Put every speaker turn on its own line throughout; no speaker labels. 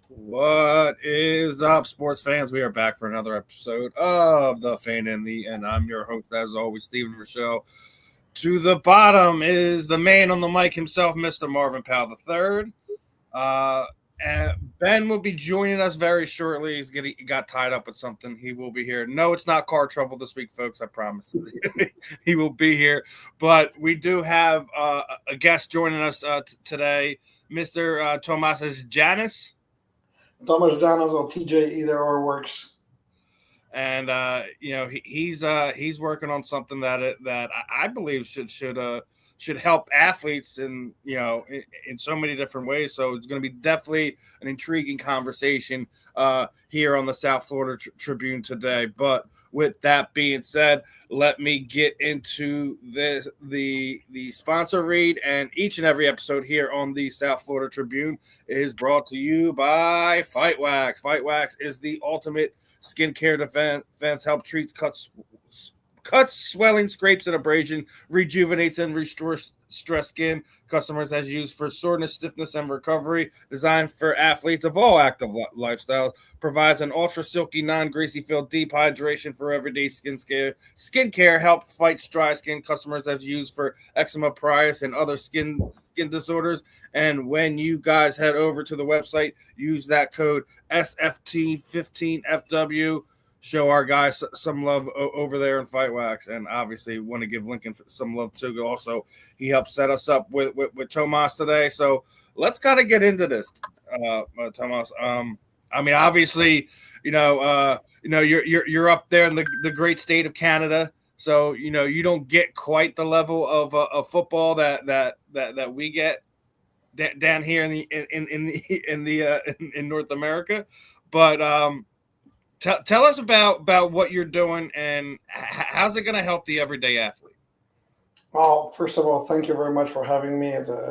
What is up, sports fans? We are back for another episode of The Fan in the End. I'm your host, as always, Steven Rychel. To the bottom is the man on the mic himself, Mr. Marvin Powell III. Uh, Ben will be joining us very shortly. He got tied up with something. He will be here. No, it's not car trouble this week, folks. I promise. He will be here. But we do have a guest joining us today, Mr. Tomaz Janas.
Tomaz Janas or TJ, either or works.
And he's working on something that I believe should help athletes in so many different ways. So it's going to be definitely an intriguing conversation here on the South Florida Tribune today. But with that being said, let me get into the sponsor read. And each and every episode here on the South Florida Tribune is brought to you by Fight Wax. Fight Wax is the ultimate skincare defense. Help treats cuts, swelling, scrapes, and abrasion, rejuvenates and restores stress skin. Customers has used for soreness, stiffness, and recovery. Designed for athletes of all active lifestyles. Provides an ultra silky, non-greasy filled deep hydration for everyday skincare. Help fights dry skin. Customers has used for eczema, psoriasis, and other skin disorders. And when you guys head over to the website, use that code SFT15FW. Show our guys some love over there in Fight Wax, and obviously want to give Lincoln some love too. Also, he helped set us up with Tomaz today. So let's kind of get into this, Tomaz. I mean, obviously, you're up there in the great state of Canada, so you don't get quite the level of football that we get down here in North America, but. Tell us about what you're doing and how's it going to help the everyday athlete.
Well, first of all, thank you very much for having me. It's a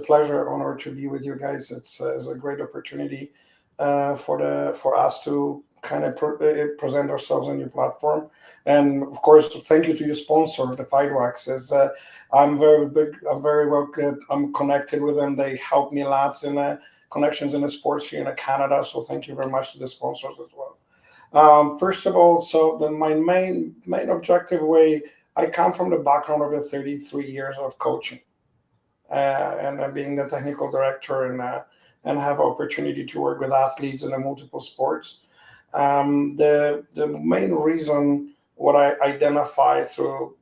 pleasure, honor to be with you guys. It's a great opportunity for us to kind of present ourselves on your platform. And of course, thank you to your sponsor, the Fight Wax. I'm very big. I'm very well. I'm connected with them. They help me lots in connections in the sports here in Canada. So thank you very much to the sponsors as well. First of all, my main objective way, I come from the background of the 33 years of coaching, and being the technical director and have opportunity to work with athletes in the multiple sports. The main reason what I identify through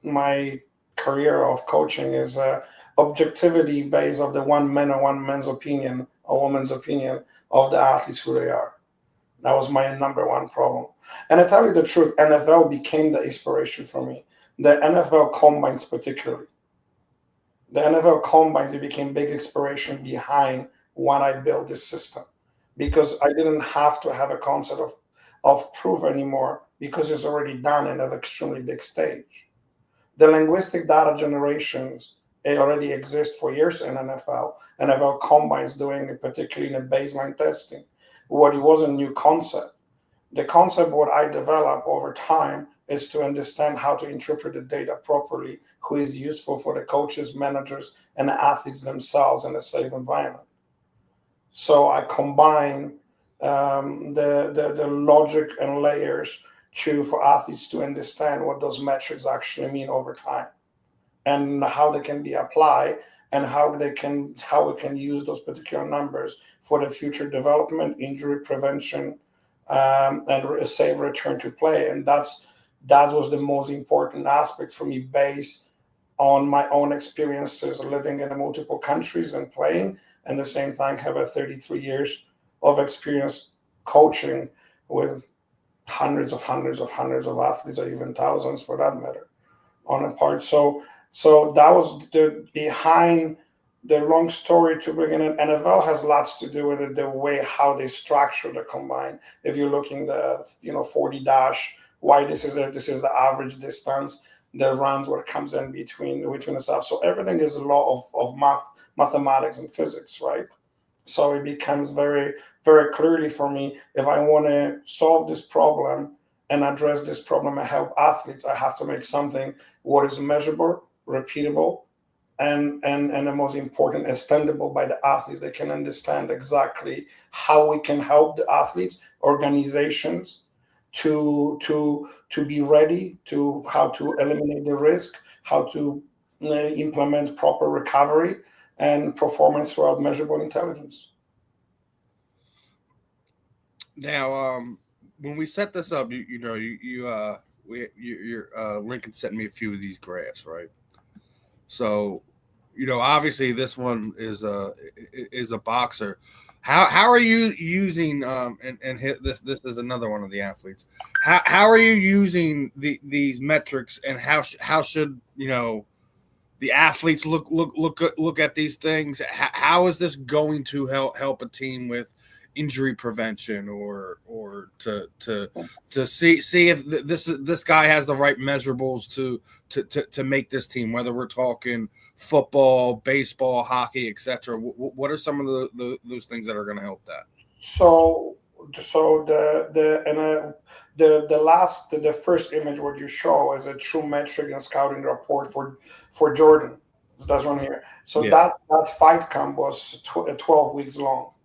my career of coaching is objectivity based of the one man or one man's opinion or woman's opinion of the athletes who they are. That was my number one problem. And I tell you the truth, NFL became the inspiration for me. The NFL combines particularly. The NFL combines, it became big inspiration behind when I built this system. Because I didn't have to have a concept of proof anymore because it's already done in an extremely big stage. The linguistic data generations, it already exist for years in NFL. NFL combines doing it particularly in a baseline testing. What it was a new concept. The concept what I develop over time is to understand how to interpret the data properly, who is useful for the coaches, managers, and the athletes themselves in a safe environment. So I combine the logic and layers for athletes to understand what those metrics actually mean over time and how they can be applied and how we can use those particular numbers for the future development, injury prevention, and a safe return to play. And that was the most important aspect for me, based on my own experiences living in multiple countries and playing, and the same time have a 33 years of experience coaching with hundreds of athletes, or even thousands for that matter, on a part. So that was the behind the long story to bring in. NFL has lots to do with it, the way how they structure the combine. If you're looking the 40 dash, why this is the average distance, the runs what comes in between the stuff. So everything is a law of mathematics and physics, right? So it becomes very, very clearly for me, if I want to solve this problem and address this problem and help athletes, I have to make something what is measurable, repeatable, and the most important, extendable by the athletes. They can understand exactly how we can help the athletes, organizations to be ready, to how to eliminate the risk, how to implement proper recovery and performance throughout measurable intelligence.
Now, when we set this up, your Lincoln sent me a few of these graphs, right? So, obviously this one is a boxer. How are you using this is another one of the athletes. How are you using these metrics, and how should the athletes look at these things? How is this going to help a team with injury prevention, or to see if this guy has the right measurables to make this team, whether we're talking football, baseball, hockey, etc. What are some of those things that are going to help that?
So so the first image what you show is a true metric and scouting report for Jordan. That's one here. So
Yeah.
that fight camp was 12 weeks long.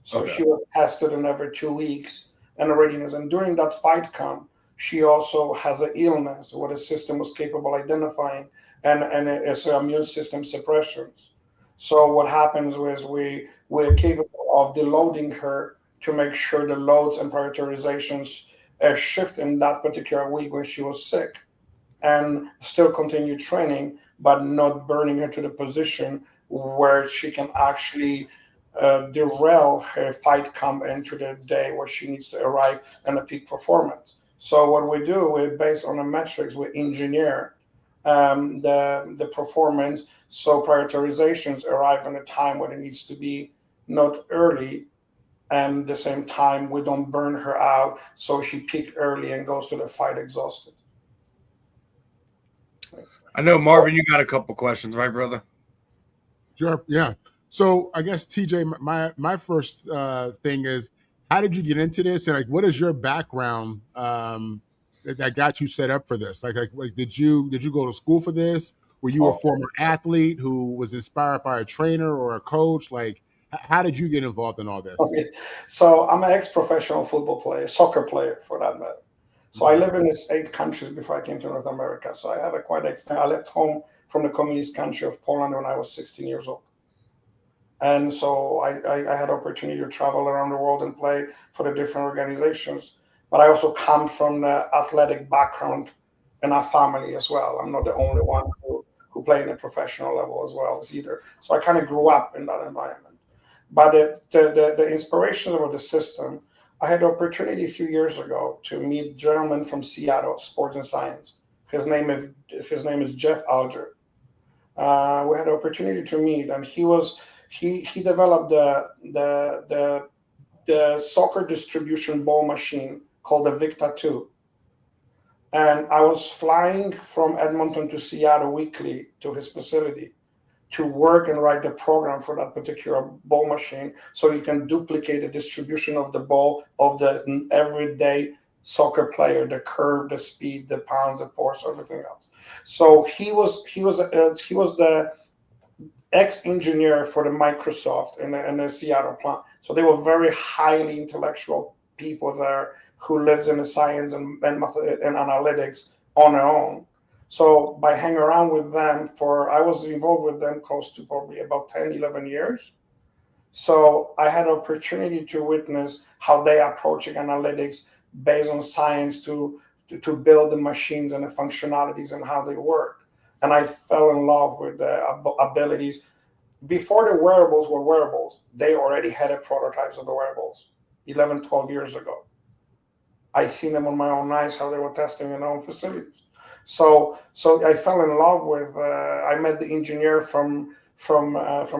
So
Okay.
she was tested in every 2 weeks and readiness. And during that fight camp, she also has an illness what the system was capable of identifying, and it's an immune system suppressions. So what happens is we're capable of deloading her to make sure the loads and prioritizations shift in that particular week when she was sick, and still continue training, but not burning her to the position where she can actually derail her fight camp into the day where she needs to arrive in a peak performance. So what we do, we based on the metrics, we engineer the performance so prioritizations arrive in a time when it needs to be, not early, and at the same time we don't burn her out so she peak early and goes to the fight exhausted.
I know,
So
Marvin, you got a couple questions, right, brother?
Sure. Yeah. So I guess TJ, my first thing is, how did you get into this, and like, what is your background that got you set up for this? Like, did you go to school for this? Were you a
oh,
former athlete who was inspired by a trainer or a coach? Like, how did you get involved in all this?
okay. So I'm an ex-professional football player, soccer player for that matter. So I
Okay.
live in these 8 countries before I came to North America. So I have a quite extent. I left home from the communist country of Poland when I was 16 years old. And so I had opportunity to travel around the world and play for the different organizations. But I also come from the athletic background in our family as well. I'm not the only one who play in a professional level as well as either. So I kind of grew up in that environment. But the inspiration of the system, I had the opportunity a few years ago to meet a gentleman from Seattle, sports and science. His name is Jeff Alger. We had the opportunity to meet, and he developed the soccer distribution ball machine called the Victa 2. And I was flying from Edmonton to Seattle weekly to his facility to work and write the program for that particular ball machine so he can duplicate the distribution of the ball of the everyday soccer player, the curve, the speed, the pounds, the force, everything else. So he was the ex-engineer for the Microsoft in the Seattle plant. So they were very highly intellectual people there who lives in the science and analytics on their own. So by hanging around with them I was involved with them close to probably about 10, 11 years. So I had opportunity to witness how they approaching analytics based on science to build the machines and the functionalities and how they work. And I fell in love with the abilities. Before the wearables were wearables, they already had a prototypes of the wearables 11, 12 years ago. I seen them on my own eyes how they were testing in their own facilities. So I fell in love with. I met the engineer from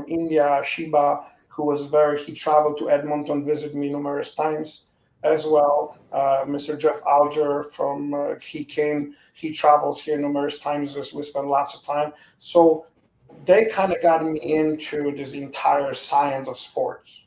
India, Shiba, who was very. He traveled to Edmonton, visited me numerous times as well. Mr. Jeff Alger from he came. He travels here numerous times. As we spend lots of time. So they kind of got me into this entire science of sports.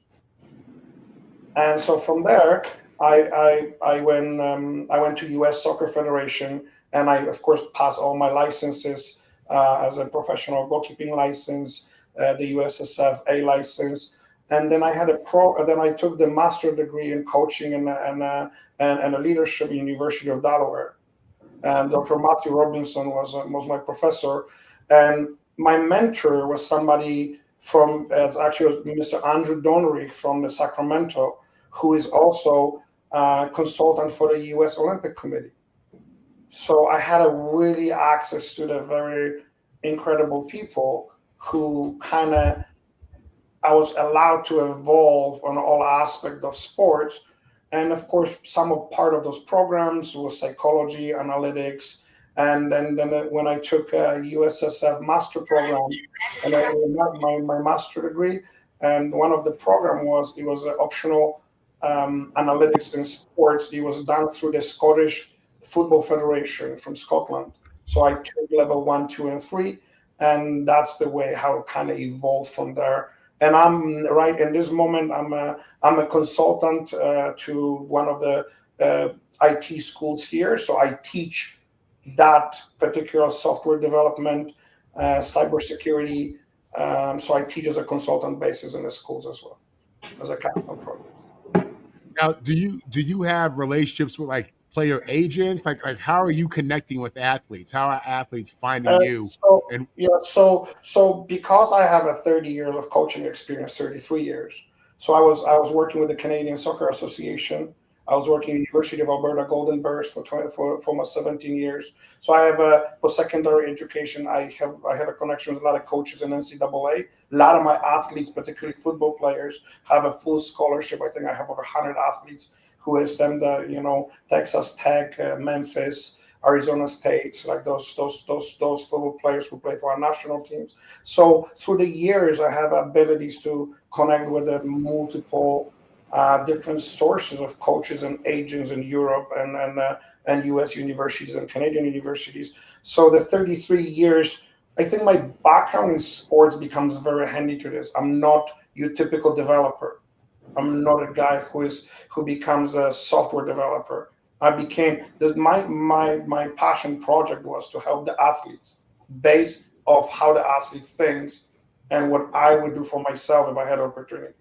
And so from there, I went to U.S. Soccer Federation, and I of course passed all my licenses as a professional goalkeeping license, the USSF A license, and then I had a pro. Then I took the master degree in coaching and a leadership at University of Delaware. And Dr. Matthew Robinson was my professor, and my mentor was somebody from as actually was Mr. Andrew Donnery from the Sacramento, who is also a consultant for the U.S. Olympic Committee. So I had a really access to the very incredible people who kind of I was allowed to evolve on all aspects of sports. And of course, some of part of those programs was psychology, analytics, and then when I took a USSF master program, and I got my master degree, and one of the program was it was an optional analytics in sports. It was done through the Scottish Football Federation from Scotland. So I took level 1, 2, and 3, and that's the way how it kind of evolved from there. And I'm right in this moment. I'm a consultant to one of the IT schools here. So I teach that particular software development, cybersecurity. So I teach as a consultant basis in the schools as well as a capstone program.
Now, do you have relationships with like player agents? Like how are you connecting with athletes? How are athletes finding you?
So
And
yeah, so because I have a 30 years of coaching experience, 33 years. So I was working with the Canadian Soccer Association. I was working at University of Alberta Golden Bears for almost 17 years. So I have a post-secondary education. I have a connection with a lot of coaches in NCAA. A lot of my athletes, particularly football players, have a full scholarship. I think I have over 100 athletes who is them the Texas Tech, Memphis, Arizona States, like those football players who play for our national teams. So through the years, I have abilities to connect with the multiple different sources of coaches and agents in Europe and U.S. universities and Canadian universities. So the 33 years, I think my background in sports becomes very handy to this. I'm not your typical developer. I'm not a guy who becomes a software developer. I became my passion project was to help the athletes based off how the athlete thinks and what I would do for myself if I had opportunity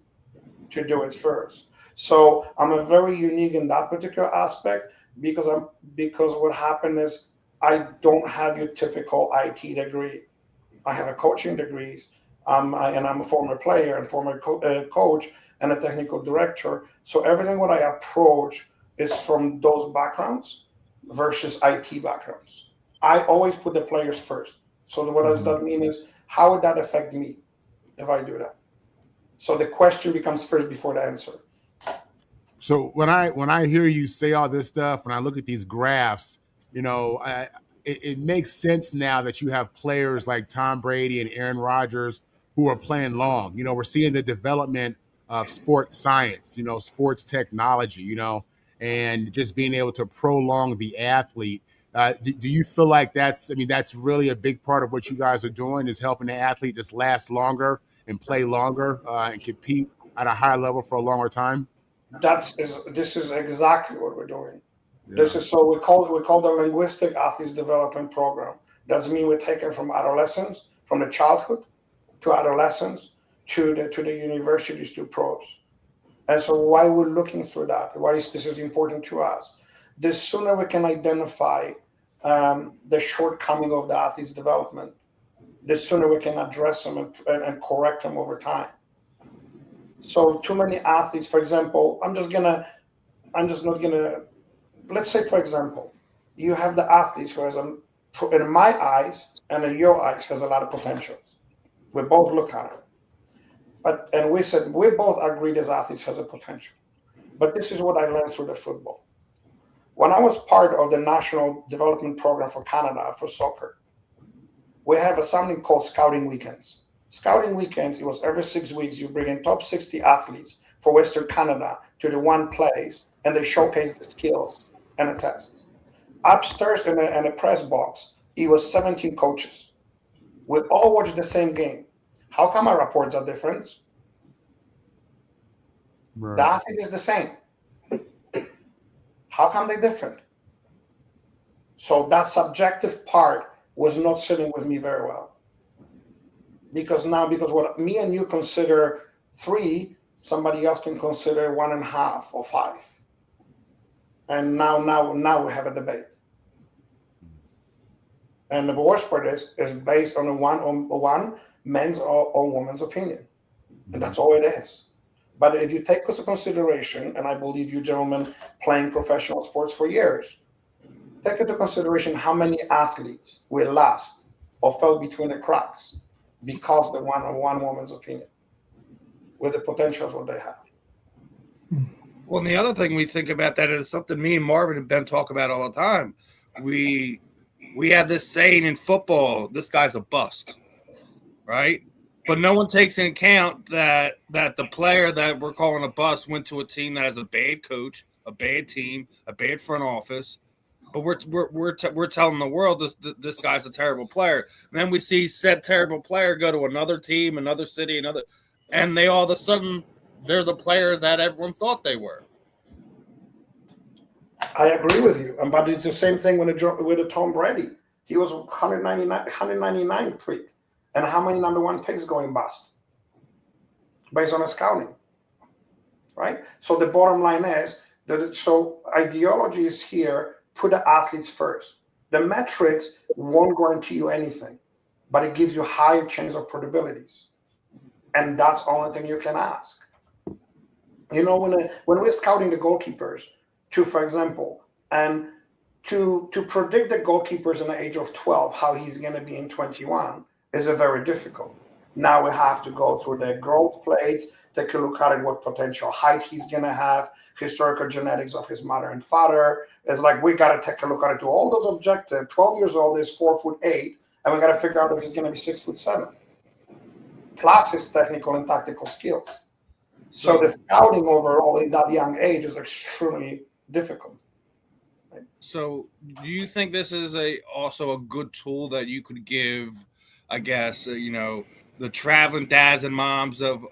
to do it first. So I'm a very unique in that particular aspect because what happened is I don't have your typical IT degree. I have a coaching degrees, and I'm a former player and former coach and a technical director. So everything what I approach is from those backgrounds versus IT backgrounds. I always put the players first. So what does
Mhm.
that mean is how would that affect me if I do that? So the question becomes first before the answer.
So when I hear you say all this stuff, when I look at these graphs, it makes sense now that you have players like Tom Brady and Aaron Rodgers who are playing long. We're seeing the development of sports science, sports technology, and just being able to prolong the athlete. Do you feel like that's really a big part of what you guys are doing is helping the athlete just last longer and play longer and compete at a higher level for a longer time?
This is exactly what we're doing. This
Yeah.
is so we call the linguistic athletes development program. That's mean we're taking from adolescence, from the childhood to adolescence to the universities to pros. And so why we're looking through that, why is this is important to us? The sooner we can identify the shortcoming of the athlete's development, the sooner we can address them and correct them over time. So too many athletes, for example, I'm just not gonna let's say, for example, you have the athletes who has in my eyes and in your eyes has a lot of potentials. We both look at it, but and we said we both agreed as athletes has a potential. But this is what I learned through the football. When I was part of the national development program for Canada for soccer, we have something called scouting weekends. Scouting weekends, it was every 6 weeks you bring in top 60 athletes for Western Canada to the one place and they showcase the skills and a test. Upstairs in a press box, it was 17 coaches. We all watched the same game. How come our reports are different? The
Right.
athlete is the same. How come they're different? So that subjective part was not sitting with me very well. Because what me and you consider 3, somebody else can consider 1.5 or 5. And now we have a debate. And the worst part is based on one man's or woman's opinion. And that's all it is. But if you take into consideration, and I believe you gentlemen playing professional sports for years, take into consideration how many athletes will last or fell between the cracks because of one woman's opinion, with the potentials what they have.
Well, and the other thing we think about that is something me and Marvin and Ben talk about all the time. We have this saying in football, this guy's a bust, right? But no one takes into account that the player that we're calling a bust went to a team that has a bad coach, a bad team, a bad front office. But we're telling the world this guy's a terrible player. And then we see said terrible player go to another team, another city, and they all of a sudden they're the player that everyone thought they were.
I agree with you, but it's the same thing with a Tom Brady. He was 199 pick, and how many number 1 picks going bust based on a scouting, right? So the bottom line is that ideology is here. Put the athletes first. The metrics won't guarantee you anything, but it gives you higher chance of probabilities, and that's the only thing you can ask. You know, when we're scouting the goalkeepers, for example, and to predict the goalkeepers in the age of 12, how he's going to be in 21, is a very difficult. Now we have to go through the growth plates, take a look at it, what potential height he's going to have, historical genetics of his mother and father. It's like we got to take a look at it to all those objectives. 12 years old is 4'8", and we got to figure out if he's going to be 6'7", plus his technical and tactical skills. So the scouting overall in that young age is extremely difficult. Right?
So do you think this is also a good tool that you could give, I guess, the traveling dads and moms of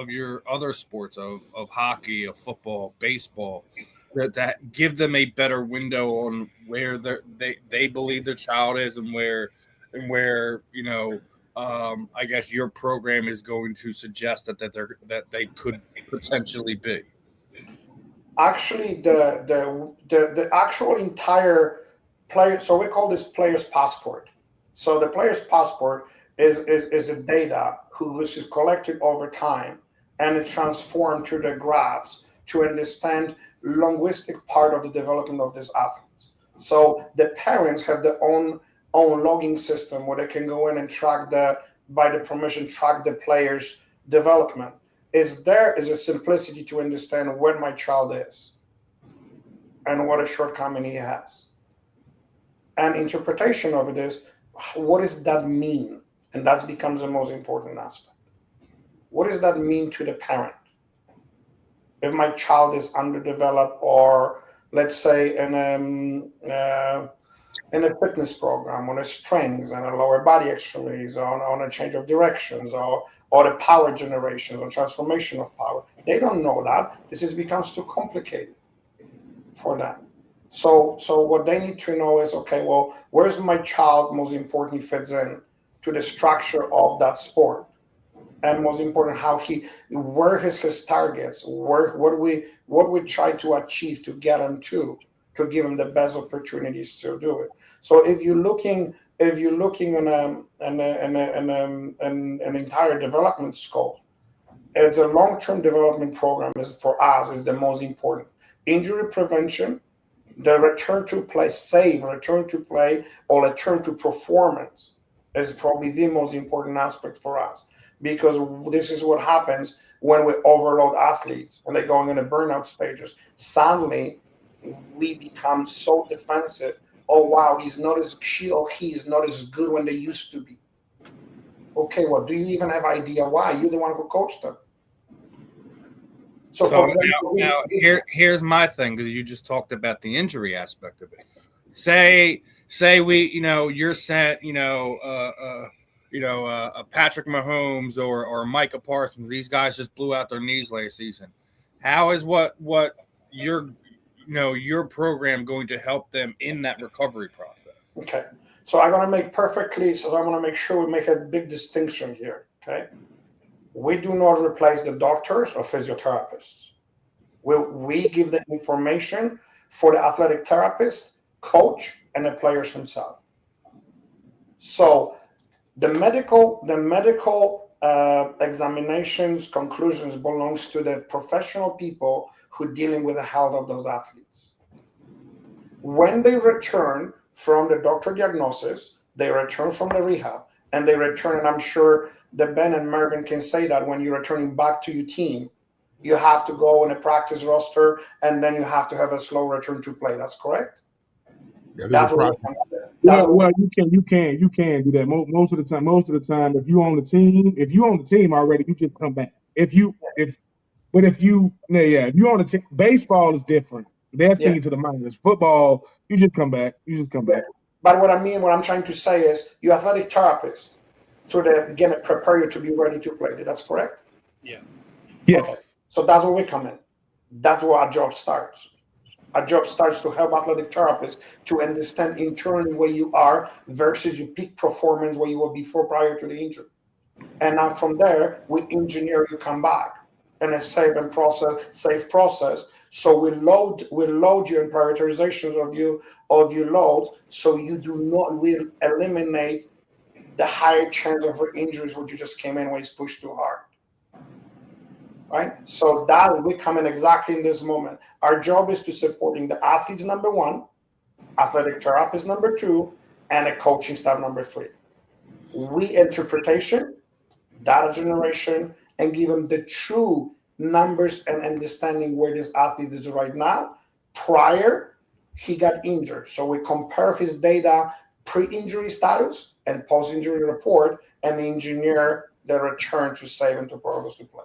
your other sports, of hockey, of football, baseball, that give them a better window on where they believe their child is and where I guess your program is going to suggest that they could potentially be?
Actually, the actual entire player. So we call this player's passport. So the player's passport is a data which is collected over time and it transformed to the graphs to understand linguistic part of the development of these athletes. So the parents have their own logging system where they can go in and track by the permission, track the player's development. There is a simplicity to understand where my child is and what a shortcoming he has. And interpretation of it is, what does that mean? And that becomes the most important aspect. What does that mean to the parent? If my child is underdeveloped, or let's say in a fitness program, on a strengths and a lower body extremities, on a change of directions, or the power generations or transformation of power. They don't know that. This becomes too complicated for them. So what they need to know is, okay, well, where's my child most importantly fits in to the structure of that sport? And most important, where his targets, what we try to achieve to get him to give him the best opportunities to do it. So if you're looking on an entire development scope, it's a long-term development program for us is the most important. Injury prevention, the return to play, return to play, or return to performance is probably the most important aspect for us, because this is what happens when we overload athletes and they're going into burnout stages. Suddenly, we become so defensive. Oh, wow, he is not as good when they used to be. Okay, well, do you even have idea why? You're the one who coached them. So for example,
now here's my thing, because you just talked about the injury aspect of it. Say we, you're sent, a Patrick Mahomes or Micah Parsons. These guys just blew out their knees last season. How is what your program going to help them in that recovery process?
Okay, So I'm going to make perfectly, so I want to make sure we make a big distinction here, okay? We do not replace the doctors or physiotherapists. We give the information for the athletic therapist, coach, and the players himself. So the medical examinations, conclusions belongs to the professional people who dealing with the health of those athletes. When they return from the doctor diagnosis, they return from the rehab, and they return, and I'm sure that Ben and Marvin can say that when you're returning back to your team, you have to go on a practice roster, and then you have to have a slow return to play. That's correct?
Yeah,
That's what
well, you can do that most of the time. Most of the time, if you on the team already, you just come back. If you on the team, baseball is different. They'll send you to the minors. Football, you just come back.
But what I'm trying to say is, your athletic therapist, so they again prepare you to be ready to play. That's correct?
Yeah.
Yes.
Okay. So that's where we come in. That's where our job starts. Our job starts to help athletic therapists to understand internally where you are versus your peak performance where you were before prior to the injury. And now from there, we engineer you come back in a safe process. So we load you in prioritizations of your loads, so you do not will eliminate the higher chance of injuries when you just came in when it's pushed too hard. Right? So that we come in exactly in this moment. Our job is to supporting the athletes, number one, athletic therapist, number two, and a coaching staff, number three. We interpretation, data generation, and give them the true numbers and understanding where this athlete is right now prior he got injured. So we compare his data pre-injury status and post-injury report and engineer the return to save and to progress to play.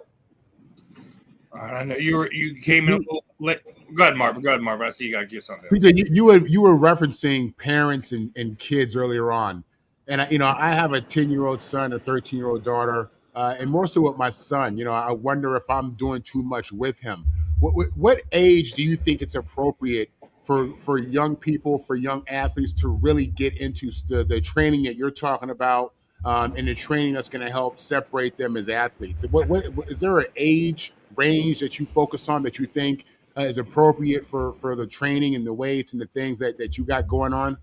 All right, I know you came in a little late. Go ahead, Marvin. I see you got to get something.
PJ, you were referencing parents and kids earlier on, and I have a 10-year-old son, a 13-year-old daughter, and more so with my son. I wonder if I'm doing too much with him. What age do you think it's appropriate for young people, for young athletes to really get into the training that you're talking about, and the training that's going to help separate them as athletes? What is there an age range that you focus on that you think is appropriate for the training and the weights and the things that you got going on?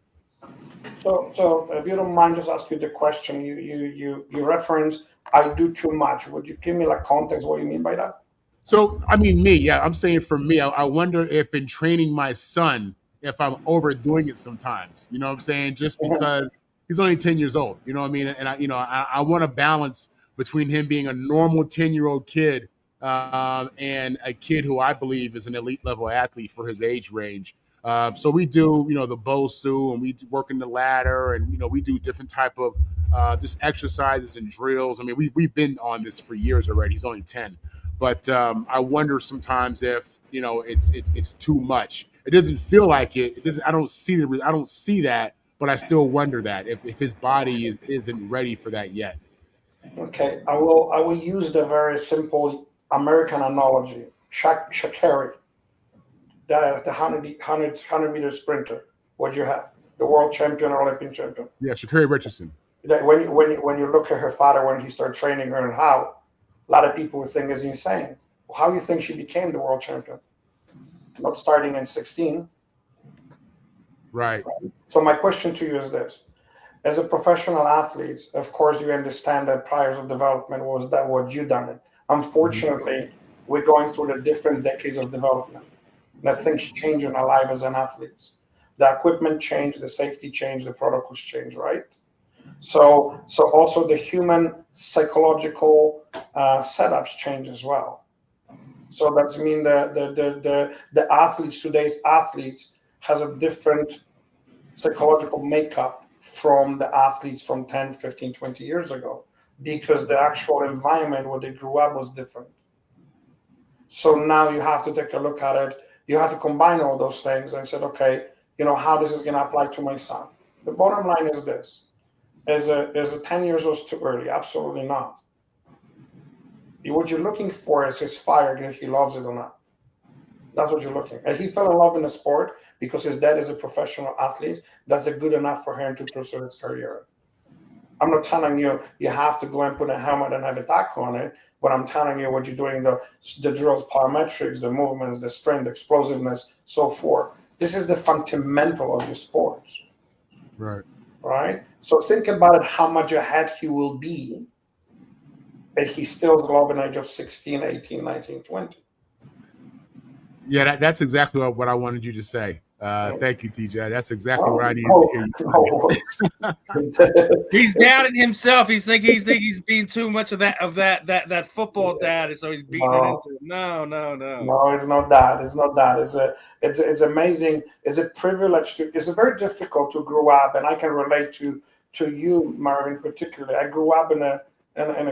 So if you don't mind, just ask you the question. You reference I do too much. Would you give me like context what you mean by that?
So I mean I'm saying for me, I wonder if in training my son, if I'm overdoing it sometimes. You know what I'm saying? Just because he's only 10 years old. You know what I mean? And I want to balance between him being a normal 10-year-old kid and a kid who I believe is an elite level athlete for his age range. So we do, the BOSU, and we work in the ladder, and we do different type of just exercises and drills. I mean, we've been on this for years already. He's only 10, but I wonder sometimes if it's too much. It doesn't feel like it. It doesn't. I don't see that, but I still wonder that if his body isn't ready for that yet.
Okay, I will use the very simple American analogy. Sha'Carri, the 100 meter sprinter. What you have? The world champion or Olympic champion.
Yeah, Sha'Carri Richardson.
When you look at her father when he started training her and how, a lot of people would think is insane. How do you think she became the world champion? Not starting in 16.
Right.
So my question to you is this. As a professional athlete, of course, you understand that prior of development was that what you done it. Unfortunately, we're going through the different decades of development. And things change in our life as an athletes. The equipment changed, the safety changed, the protocols changed, right? So also the human psychological setups change as well. So that's mean the athletes, today's athletes, has a different psychological makeup from the athletes from 10, 15, 20 years ago, because the actual environment where they grew up was different. So now you have to take a look at it. You have to combine all those things and say, okay, how this is going to apply to my son. The bottom line is this. Is a 10 years old too early? Absolutely not. What you're looking for is his fire, if he loves it or not. That's what you're looking at. He fell in love in the sport because his dad is a professional athlete. That's a good enough for him to pursue his career. I'm not telling you you have to go and put a helmet and have a tackle on it, but I'm telling you what you're doing, the drills, plyometrics, the movements, the sprint, the explosiveness, so forth. This is the fundamental of the sports,
Right.
right? So think about it, how much ahead he will be if he still is loving age of 16, 18, 19, 20.
Yeah, that's exactly what I wanted you to say. Thank you, TJ. That's exactly what I needed to hear you
No.
He's doubting himself. He's he's being too much of that football dad, so he's beating it into him. No.
No, it's not that. It's not that. It's amazing. It's a privilege to. It's very difficult to grow up, and I can relate to you, Marvin, particularly. I grew up in a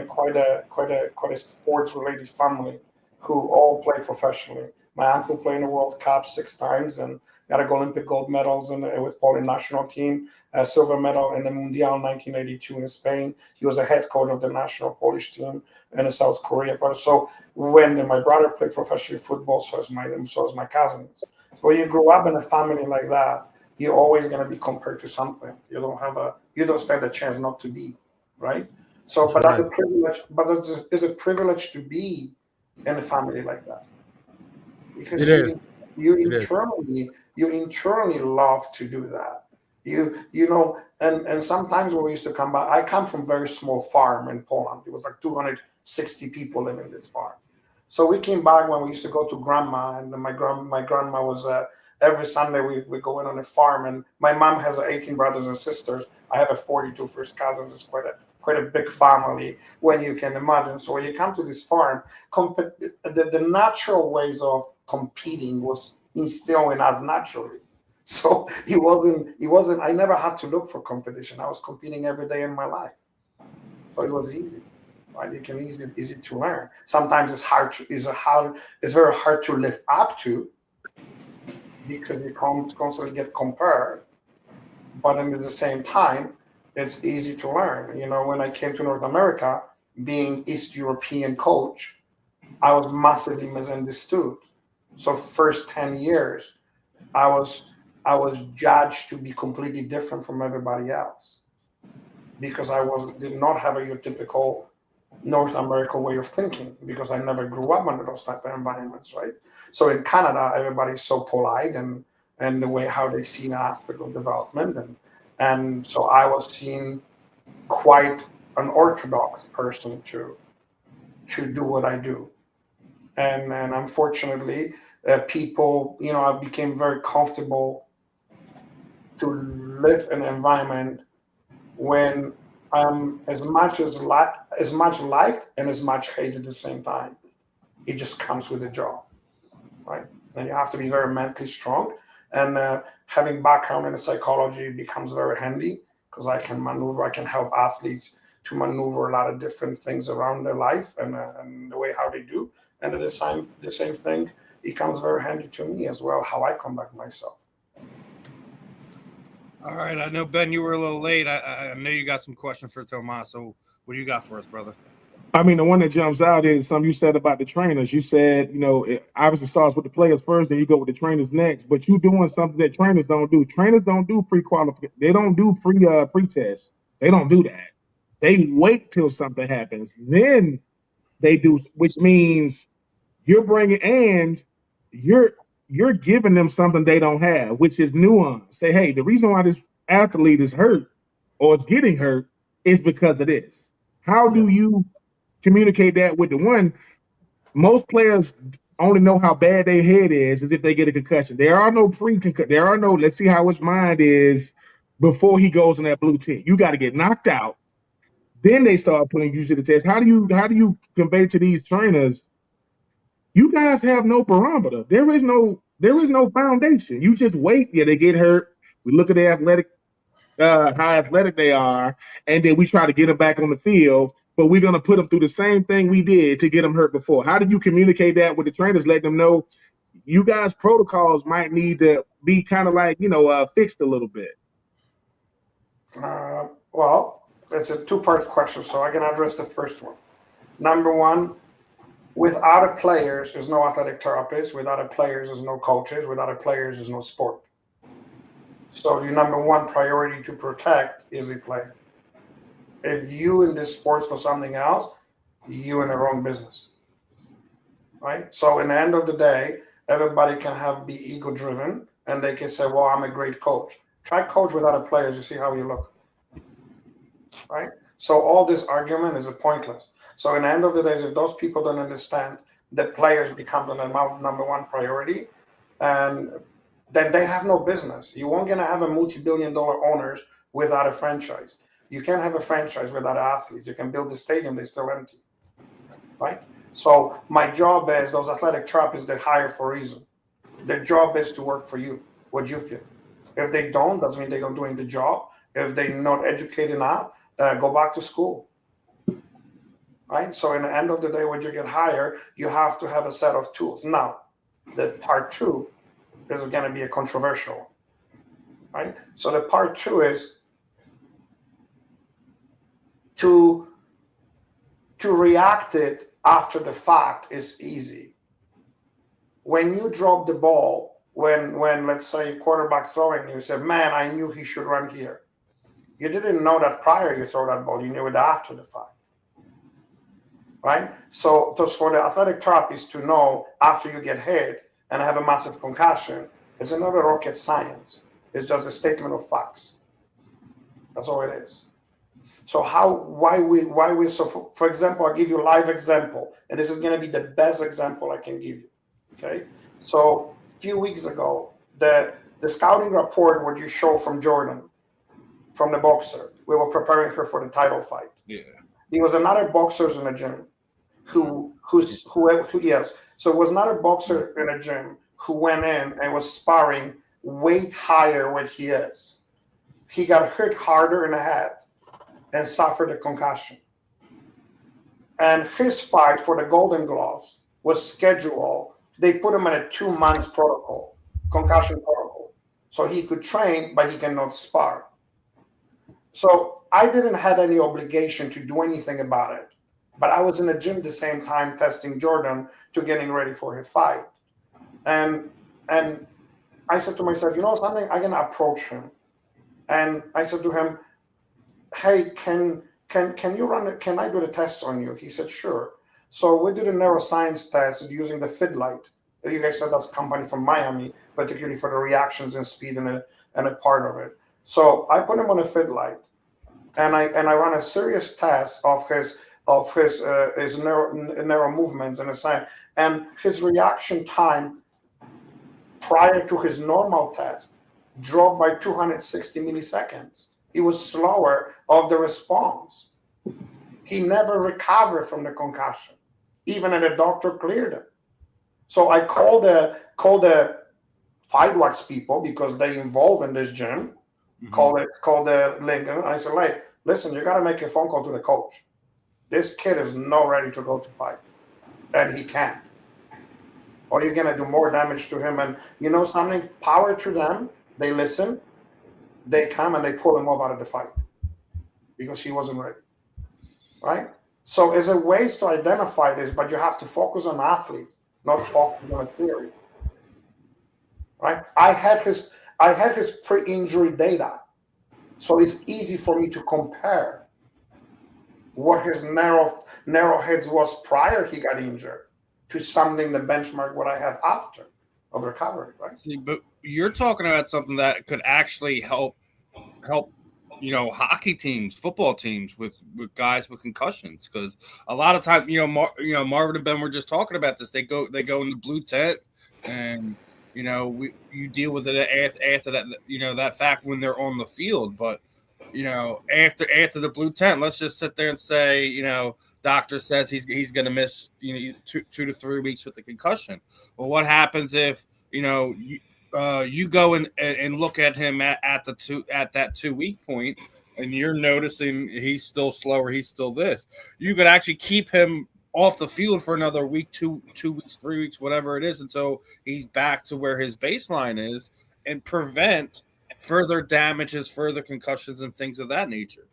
quite a sports related family who all play professionally. My uncle played in the World Cup 6 times and got a Olympic gold medals with Polish national team, a silver medal in the Mundial 1982 in Spain. He was a head coach of the national Polish team in South Korea. But so when my brother played professional football, so is my cousins. So when you grow up in a family like that, you're always going to be compared to something. You don't stand a chance not to be, right? So,
That's
but that's
right.
a privilege. But it's a privilege to be in a family like that
It
because
is.
you
It is.
internally love to do that. And sometimes when we used to come back, I come from a very small farm in Poland. It was like 260 people living in this farm. So we came back when we used to go to grandma, and my grandma was every Sunday we go in on a farm, and my mom has 18 brothers and sisters. I have a 42 first cousins. It's quite a big family when you can imagine. So when you come to this farm, the natural ways of competing was instilled in us naturally. So it wasn't I never had to look for competition. I was competing every day in my life. So it was easy. Right? It can easy to learn. Sometimes it's very hard to live up to because you constantly get compared. But at the same time, it's easy to learn. When I came to North America, being East European coach, I was massively misunderstood. So first 10 years, I was I was judged to be completely different from everybody else because I was did not have a your typical North America way of thinking because I never grew up under those type of environments, right? So in Canada, everybody's so polite and the way how they see an aspect of development and so I was seen quite an orthodox person to do what I do, and unfortunately, people, I became very comfortable to live in an environment when I'm as much liked and as much hated at the same time. It just comes with the job, right? And you have to be very mentally strong. And having background in psychology becomes very handy because I can help athletes to maneuver a lot of different things around their life and the way how they do. And at the same thing, it comes very handy to me as well, how I conduct myself.
All right, I know Ben, you were a little late. I know you got some questions for Tomas. So what do you got for us, brother?
I mean, the one that jumps out is something you said about the trainers. You said, it obviously starts with the players first, then you go with the trainers next. But you doing something that trainers don't do. Trainers don't do pre-qualification. They don't do pre-test. They don't do that. They wait till something happens, then they do, which means you're bringing and you're you're giving them something they don't have, which is nuance. Say, hey, the reason why this athlete is hurt or is getting hurt is because of this. How
Yeah.
do you communicate that with the one? Most players only know how bad their head is if they get a concussion. There are no pre-concussion. There are no. Let's see how his mind is before he goes in that blue tent. You got to get knocked out. Then they start putting you to the test. How do you convey to these trainers? You guys have no barometer. There is no foundation. You just wait. Yeah, they get hurt. We look at their how athletic they are, and then we try to get them back on the field. But we're gonna put them through the same thing we did to get them hurt before. How do you communicate that with the trainers? Let them know you guys' protocols might need to be kind of like fixed a little bit.
Well, it's a two-part question, so I can address the first one. Number one, Without a players, there's no athletic therapist. Without a players, there's no coaches. Without a players, there's no sport. So the number one priority to protect is the player. If you in this sports for something else, you in the wrong business. Right? So in the end of the day, everybody can be ego driven and they can say, well, I'm a great coach. Try coach without a players to see how you look. Right? So all this argument is pointless. So in the end of the day, if those people don't understand that players become the number one priority, and then they have no business. You won't gonna have a multi-billion-dollar owners without a franchise. You can't have a franchise without athletes. You can build the stadium, they're still empty. Right? So my job is those athletic therapists they hire for a reason. Their job is to work for you, what you feel. If they don't, doesn't mean they don't doing the job. If they're not educated enough, go back to school. Right? So in the end of the day, when you get hired, you have to have a set of tools. Now, the part two is going to be a controversial one. Right? So the part two is to react it after the fact is easy. When you drop the ball, when let's say quarterback throwing, you say, man, I knew he should run here. You didn't know that prior you throw that ball. You knew it after the fact. Right? So just for the athletic therapist to know after you get hit and have a massive concussion, it's another rocket science. It's just a statement of facts. That's all it is. So why we so for example, I'll give you a live example, and this is going to be the best example I can give you. Okay. So a few weeks ago, the scouting report what you show from Jordan, from the boxer, we were preparing her for the title fight.
Yeah.
There was another boxer in the gym who yes. So it was another boxer in a gym who went in and was sparring weight higher what he is. He got hit harder in the head and suffered a concussion. And his fight for the Golden Gloves was scheduled. They put him in a 2 months protocol, concussion protocol. So he could train, but he cannot spar. So I didn't have any obligation to do anything about it. But I was in the gym at the same time testing Jordan to getting ready for his fight. And I said to myself, you know something, I'm gonna approach him. And I said to him, hey, can you run can I do the test on you? He said, sure. So we did a neuroscience test using the FitLight. You guys know that's a company from Miami, particularly for the reactions and speed and a part of it. So I put him on a FitLight and I run a serious test of his neural movements and his reaction time prior to his normal test dropped by 260 milliseconds. It was slower of the response. He never recovered from the concussion, even when the doctor cleared him. So I called the FightWatch people because they involved in this gym. Called the Lincoln. I said, hey, listen, you got to make a phone call to the coach. This kid is not ready to go to fight, and he can't. Or you're gonna do more damage to him. And you know something? Power to them. They listen. They come and they pull him off out of the fight because he wasn't ready. Right? So there's a ways to identify this, but you have to focus on athletes, not focus on a theory. Right? I had his pre-injury data, so it's easy for me to compare what his narrow heads was prior he got injured to something the benchmark what I have after of recovery, right?
See, but you're talking about something that could actually help hockey teams, football teams with guys with concussions, because a lot of times Marvin and Ben were just talking about this. They go in the blue tent, and you deal with it after that that fact when they're on the field, but after the blue tent, let's just sit there and say, doctor says he's going to miss, 2 to 3 weeks with the concussion. Well, what happens if, you go and look at him at that 2 week point, and you're noticing he's still slower, he's still this. You could actually keep him off the field for another week, 2 weeks, 3 weeks, whatever it is, until he's back to where his baseline is, and prevent further damages, further concussions, and things of that nature.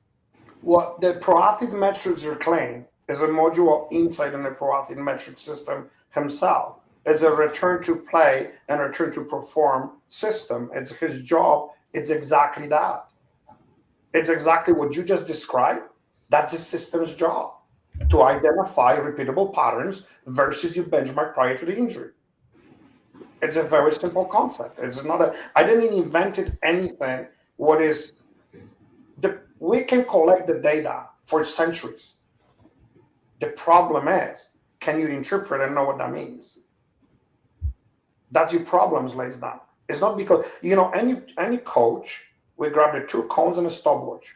What the pro athlete metrics are claim is a module inside in the pro athlete metric system himself. It's a return to play and return to perform system. It's his job. It's exactly that. It's exactly what you just described. That's the system's job, to identify repeatable patterns versus your benchmark prior to the injury. It's a very simple concept. It's not a, I didn't invent anything. What is we can collect the data for centuries. The problem is, can you interpret and know what that means? That's your problems lays down. It's not because, any coach will grab the 2 cones and a stopwatch.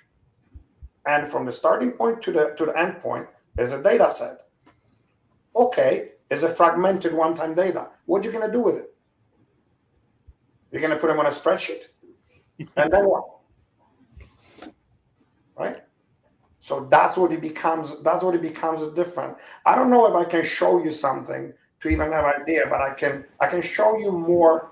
And from the starting point to the end point, there's a data set. Okay, it's a fragmented one-time data. What are you going to do with it? You're going to put them on a spreadsheet? And then what? Right? So that's what it becomes different. I don't know if I can show you something to even have an idea, but I can show you more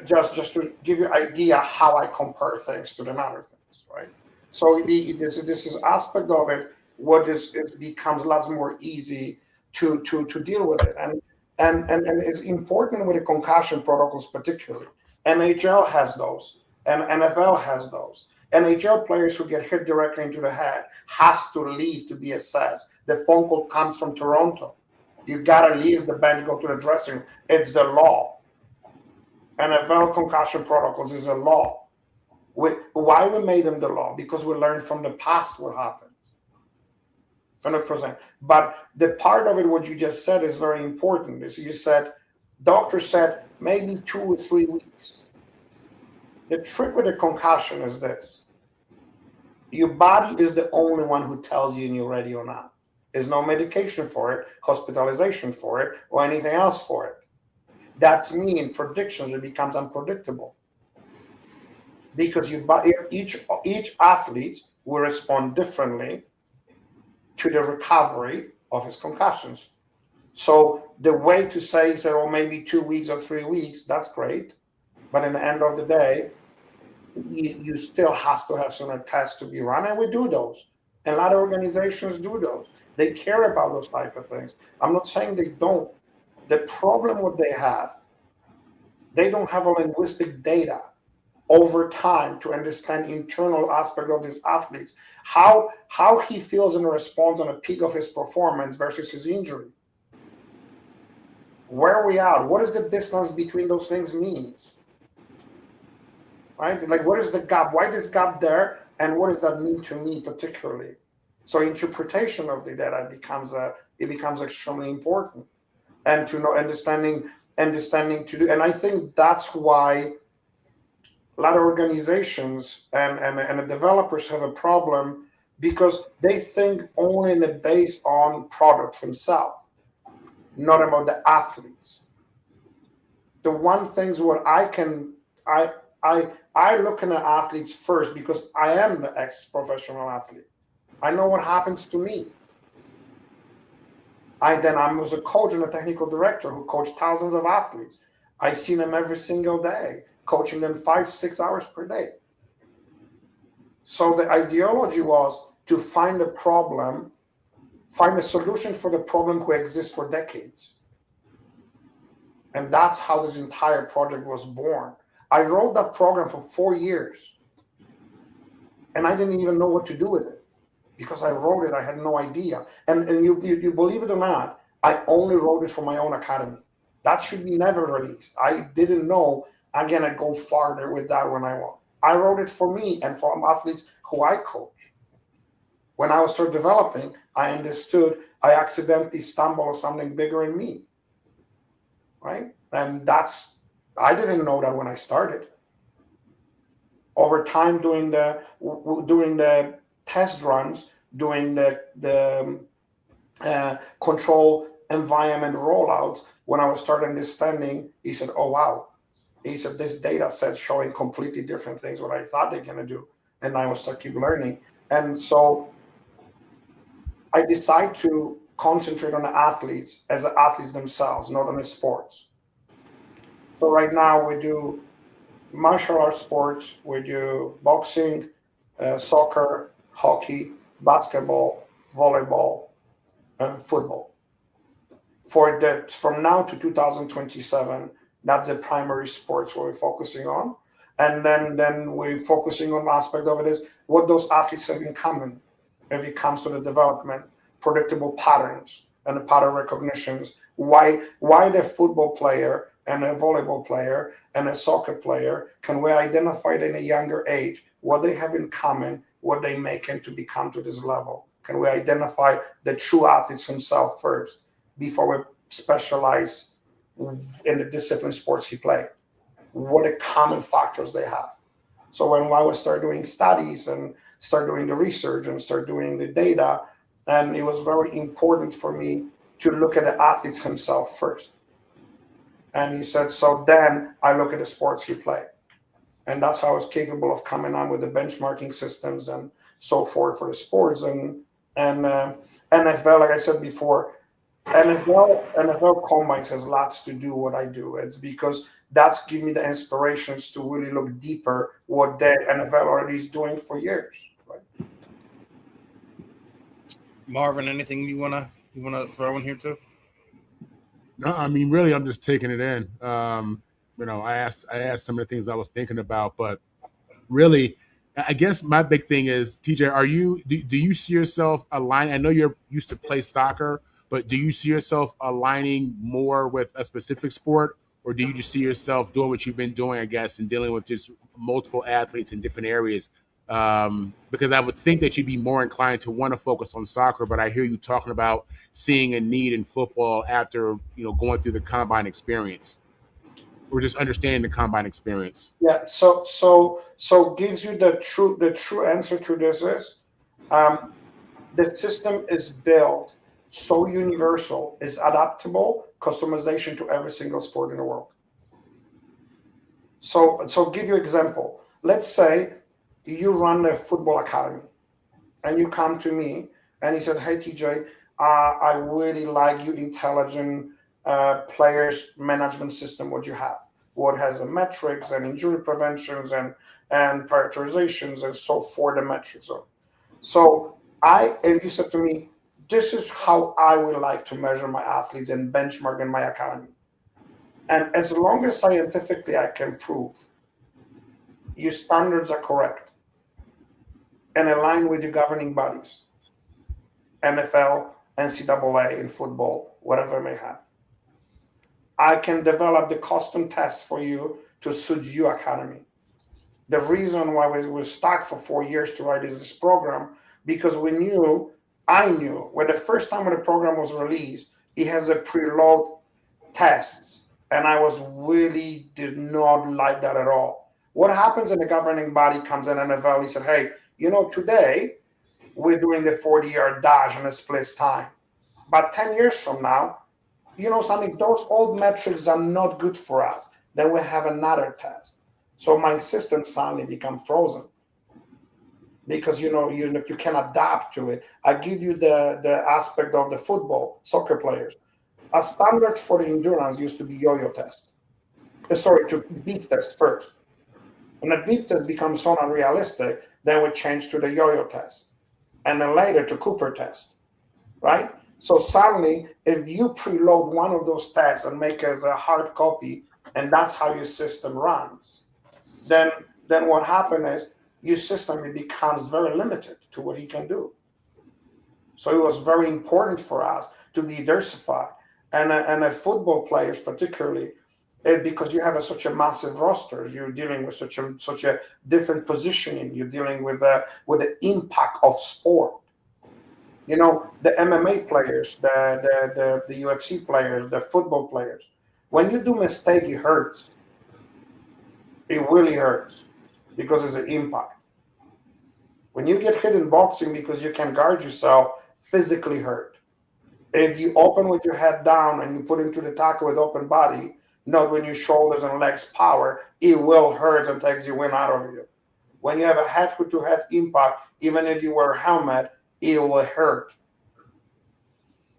just to give you an idea how I compare things to the other things, right? So this is aspect of it, it becomes lots more easy to deal with it. And it's important with the concussion protocols particularly. NHL has those, and NFL has those. NHL players who get hit directly into the head has to leave to be assessed. The phone call comes from Toronto. You gotta leave the bench, go to the dressing room. It's the law. NFL concussion protocols is a law. Why we made them the law? Because we learned from the past what happened. 100%. But the part of it, what you just said, is very important. Is you said, doctor said maybe 2 or 3 weeks. The trick with a concussion is this. Your body is the only one who tells you you're ready or not. There's no medication for it, hospitalization for it, or anything else for it. That's me in predictions. It becomes unpredictable. Because each athlete will respond differently to the recovery of his concussions. So the way to say, oh, maybe 2 weeks or 3 weeks, that's great. But in the end of the day, you still have to have some tests to be run, and we do those. And a lot of organizations do those. They care about those type of things. I'm not saying they don't. The problem what they don't have a linguistic data over time to understand internal aspect of these athletes, how he feels in response on a peak of his performance versus his injury. Where are we at? What is the distance between those things means? Right? Like, what is the gap? Why is gap there? And what does that mean to me particularly? So interpretation of the data becomes extremely important, and to know understanding to do. And I think that's why a lot of organizations and the developers have a problem, because they think only in the based on product himself, not about the athletes. The one things what I look at athletes first, because I am the ex-professional athlete. I know what happens to me. I was a coach and a technical director who coached thousands of athletes. I see them every single day, coaching them 5-6 hours per day. So the ideology was to find a problem, find a solution for the problem who exists for decades. And that's how this entire project was born. I wrote that program for 4 years, and I didn't even know what to do with it. Because I wrote it, I had no idea. And you believe it or not, I only wrote it for my own academy. That should be never released. I didn't know I'm gonna go farther with that when I want. I wrote it for me and for athletes who I coach. When I was started developing, I understood I accidentally stumbled on something bigger in me. Right? And I didn't know that when I started. Over time, doing the test runs, doing the control environment rollouts, when I was starting understanding, he said, oh, wow. He said, this data set showing completely different things what I thought they're going to do. And I was to keep learning. And so I decided to concentrate on the athletes as the athletes themselves, not on the sports. So right now we do martial arts sports, we do boxing, soccer, hockey, basketball, volleyball, and football. From now to 2027, that's the primary sports where we're focusing on. And then we're focusing on aspect of it is what those athletes have in common if it comes to the development, predictable patterns and the pattern recognitions. Why the football player and a volleyball player and a soccer player can we identify in a younger age what they have in common, what they make him to become to this level? Can we identify the true athletes himself first before we specialize in the discipline sports he played? What the common factors they have. So when I would start doing studies and start doing the research and start doing the data, and it was very important for me to look at the athletes himself first. And he said, so then I look at the sports he played. And that's how I was capable of coming on with the benchmarking systems and so forth for the sports. And NFL, like I said before, NFL combines has lots to do what I do. It's because that's give me the inspirations to really look deeper what the NFL already is doing for years. Right?
Marvin, anything you wanna throw in here too?
No, I mean, really, I'm just taking it in. I asked some of the things I was thinking about, but really, I guess my big thing is, TJ, do you see yourself aligning? I know you're used to play soccer, but do you see yourself aligning more with a specific sport, or do you just see yourself doing what you've been doing, I guess, and dealing with just multiple athletes in different areas? Because I would think that you'd be more inclined to want to focus on soccer, but I hear you talking about seeing a need in football after going through the combine experience, or just understanding the combine experience.
Yeah. So gives you the true answer to this is the system is built so universal, is adaptable, customization to every single sport in the world. So give you example. Let's say you run a football academy and you come to me and he said, hey, TJ, I really like your intelligent players management system, what you have, what has the metrics and injury preventions and prioritizations and so forth, the metrics of. So and you said to me, this is how I would like to measure my athletes and benchmark in my academy. And as long as scientifically I can prove your standards are correct and align with your governing bodies, NFL, NCAA in football, whatever it may have, I can develop the custom tests for you to suit your academy. The reason why we were stuck for 4 years to write this program, because I knew when the first time when the program was released, it has a preload tests. And I did not like that at all. What happens in the governing body comes in NFL, he said, hey, today we're doing the 40-yard dash in a split time. But 10 years from now, something, those old metrics are not good for us. Then we have another test. So my system suddenly become frozen because you can adapt to it. I give you the aspect of the football, soccer players. A standard for the endurance used to be yo-yo test. To beep test first. And the beep test becomes so unrealistic, then we change to the yo-yo test. And then later to Cooper test, right? So suddenly, if you preload one of those tests and make it as a hard copy, and that's how your system runs, then what happens is your system becomes very limited to what he can do. So it was very important for us to be diversified. And a football players particularly, because you have such a massive roster, you're dealing with such a different positioning. You're dealing with the impact of sport. The MMA players, the UFC players, the football players. When you do mistake, it hurts. It really hurts because it's an impact. When you get hit in boxing because you can't guard yourself, physically hurt. If you open with your head down and you put into the tackle with open body, not when your shoulders and legs power, it will hurt and takes your wind out of you. When you have a head-to-head impact, even if you wear a helmet, it will hurt.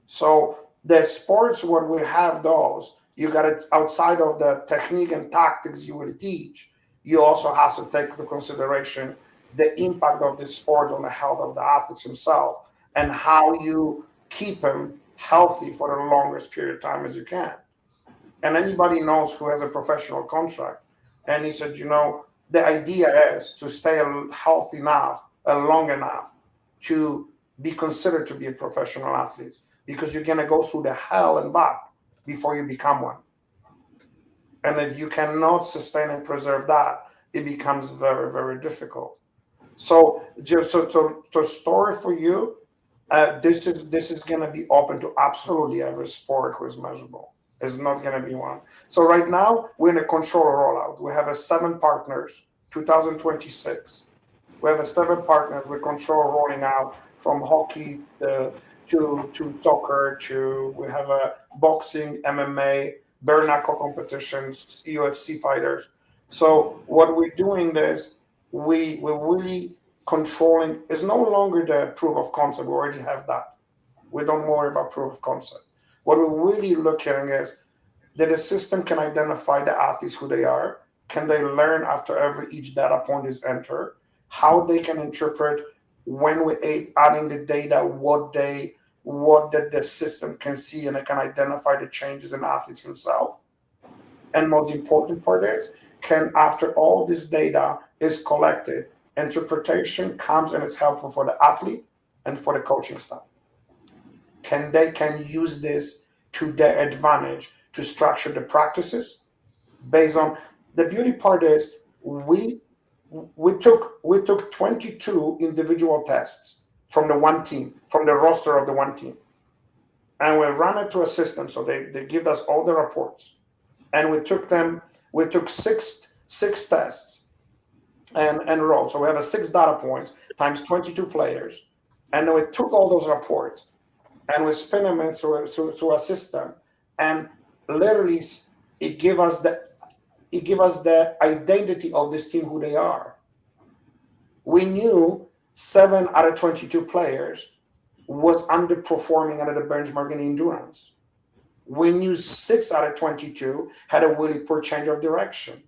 So the sports where we have those, you got it outside of the technique and tactics you will teach, you also have to take into consideration the impact of the sport on the health of the athletes himself and how you keep them healthy for the longest period of time as you can. And anybody knows who has a professional contract. And he said, the idea is to stay healthy enough, long enough to be considered to be a professional athlete, because you're going to go through the hell and back before you become one. And if you cannot sustain and preserve that, it becomes very, very difficult. So just to store for you, this is going to be open to absolutely every sport who is measurable. It's not going to be one. So right now we're in a control rollout. We have 7 partners, 2026. We have 7 partners with control rolling out, from hockey to soccer, we have a boxing, MMA, bare knuckle competitions, UFC fighters. So what we're doing is we're really controlling. Is no longer the proof of concept. We already have that. We don't worry about proof of concept. What we're really looking at is that the system can identify the athletes, who they are. Can they learn after each data point is entered? How they can interpret when we're adding the data, what the system can see, and it can identify the changes in athletes themselves. And most important part is, can, after all this data is collected, interpretation comes and it's helpful for the athlete and for the coaching staff. They can use this to their advantage to structure the practices based on. The beauty part is we took 22 individual tests from the one team, from the roster of the one team, and we ran it to a system. So they give us all the reports, and we took six tests and rolled. So we have 6 data points times 22 players, and then we took all those reports and we spin them in through a system, and literally it give us the identity of this team, who they are. We knew 7 out of 22 players was underperforming under the benchmark in endurance. We knew 6 out of 22 had a really poor change of direction.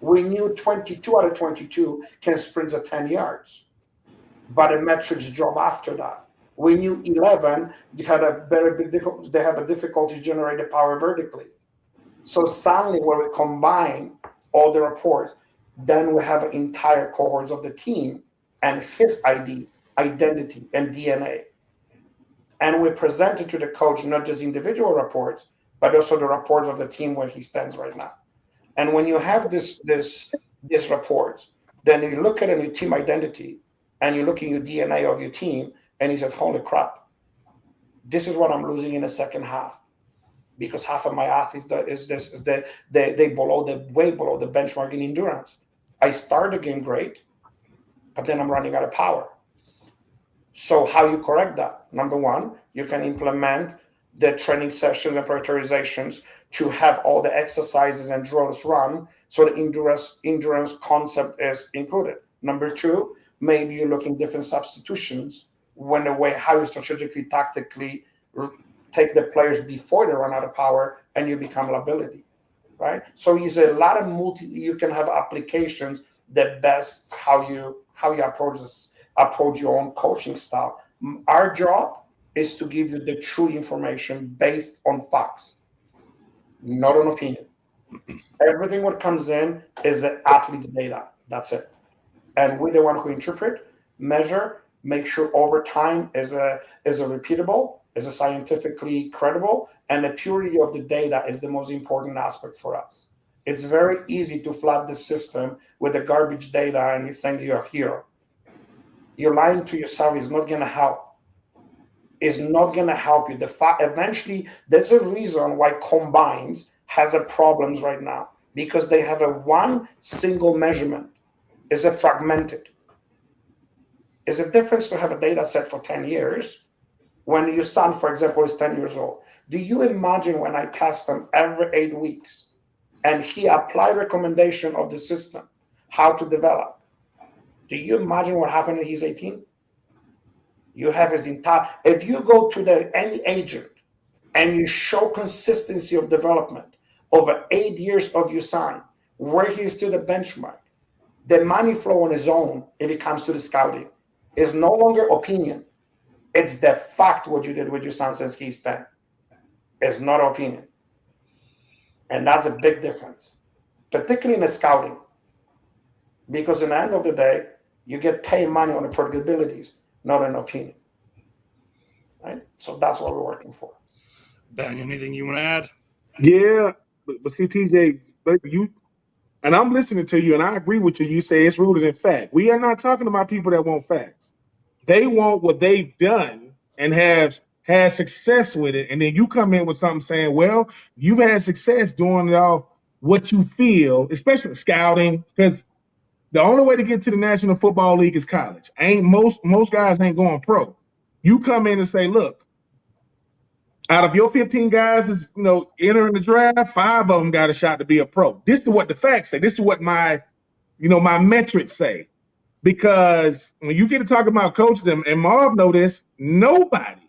We knew 22 out of 22 can sprint at 10 yards, but the metrics drop after that. We knew 11 had they have a difficulty generating power vertically. So suddenly, when we combine all the reports, then we have entire cohorts of the team and his identity, and DNA. And we present it to the coach, not just individual reports, but also the reports of the team where he stands right now. And when you have this report, then you look at your team identity and you look at your DNA of your team, and you said, holy crap, this is what I'm losing in the second half. Because half of my athletes they way below the benchmark in endurance. I start the game great, but then I'm running out of power. So how you correct that? Number one, you can implement the training sessions and prioritizations to have all the exercises and drills run, so the endurance concept is included. Number two, maybe you're looking different substitutions when the way how you strategically, tactically take the players before they run out of power and you become liability, right? So it's a lot of you can have applications that best how you approach your own coaching style. Our job is to give you the true information based on facts, not on opinion. Everything what comes in is the athlete's data. That's it. And we're the one who interpret, measure, make sure over time is a repeatable, is a scientifically credible, and the purity of the data is the most important aspect for us. It's very easy to flood the system with the garbage data and you think you're a hero. You're lying to yourself. It's not going to help. It's not going to help you. Eventually, there's a reason why combines has a problems right now, because they have a one single measurement. Is a fragmented. It's a difference to have a data set for 10 years when your son, for example, is 10 years old. Do you imagine when I test him every 8 weeks and he applied recommendation of the system, how to develop? Do you imagine what happened when he's 18? You have his entire, if you go to any agent and you show consistency of development over 8 years of your son, where he is to the benchmark, the money flow on his own, if it comes to the scouting, is no longer opinion. It's the fact what you did with your son since he's 10. It's not opinion. And that's a big difference, particularly in the scouting. Because in the end of the day, you get paid money on the predictabilities, not an opinion. Right? So that's what we're working for.
Ben, anything you want to add?
Yeah, but see, TJ, but you and I'm listening to you, and I agree with you. You say it's rooted in fact. We are not talking about people that want facts. They want what they've done and have had success with it, and then you come in with something saying, "Well, you've had success doing it off what you feel, especially scouting, because the only way to get to the National Football League is college. Ain't most guys ain't going pro. You come in and say, look, out of your 15 guys is entering the draft, 5 of them got a shot to be a pro. This is what the facts say. This is what my metrics say. Because when you get to talk about coaching, and Marv know this, nobody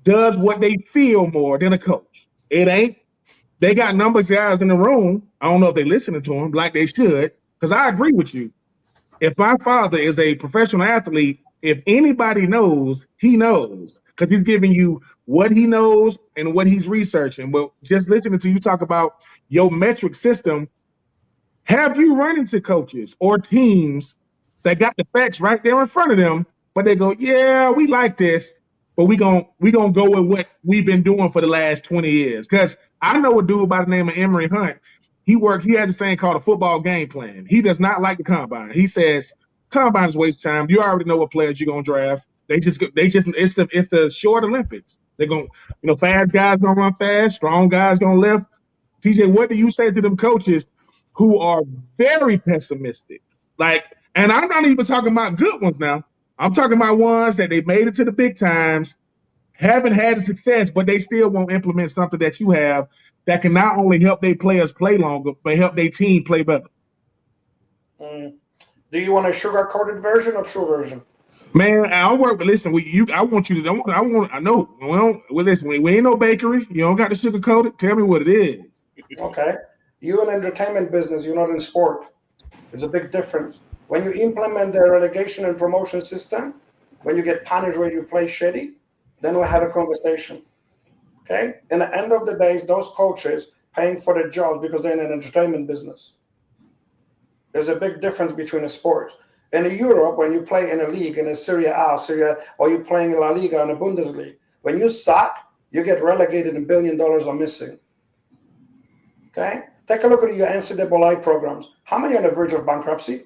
does what they feel more than a coach. It ain't. They got number guys in the room. I don't know if they listening to them like they should, because I agree with you. If my father is a professional athlete, if anybody knows, he knows, because he's giving you what he knows and what he's researching. But just listening to you talk about your metric system, have you run into coaches or teams that got the facts right there in front of them, but they go, yeah, we like this, but we gonna go with what we've been doing for the last 20 years. Because I know a dude by the name of Emory Hunt. He has this thing called a football game plan. He does not like the combine. He says combine is a waste of time. You already know what players you're gonna draft. It's the short Olympics. They're gonna, fast guys gonna run fast, strong guys gonna lift. TJ, what do you say to them coaches who are very pessimistic? And I'm not even talking about good ones now. I'm talking about ones that they made it to the big times, haven't had the success, but they still won't implement something that you have that can not only help their players play longer, but help their team play better.
Do you want a sugar-coated version or true version?
Man, I'll work. But listen, I want you to. I know. Well, listen, we ain't no bakery. You don't got to sugarcoat it. Tell me what it is.
Okay. You in entertainment business, you're not in sport. There's a big difference. When you implement the relegation and promotion system, when you get punished when you play shitty, then we'll have a conversation. Okay? In the end of the day, those coaches paying for their jobs because they're in an entertainment business. There's a big difference between a sport. In Europe, when you play in a league, in a Serie A, or you're playing in La Liga and a Bundesliga, when you suck, you get relegated and $1 billion are missing. Okay? Take a look at your NCAA programs. How many are on the verge of bankruptcy?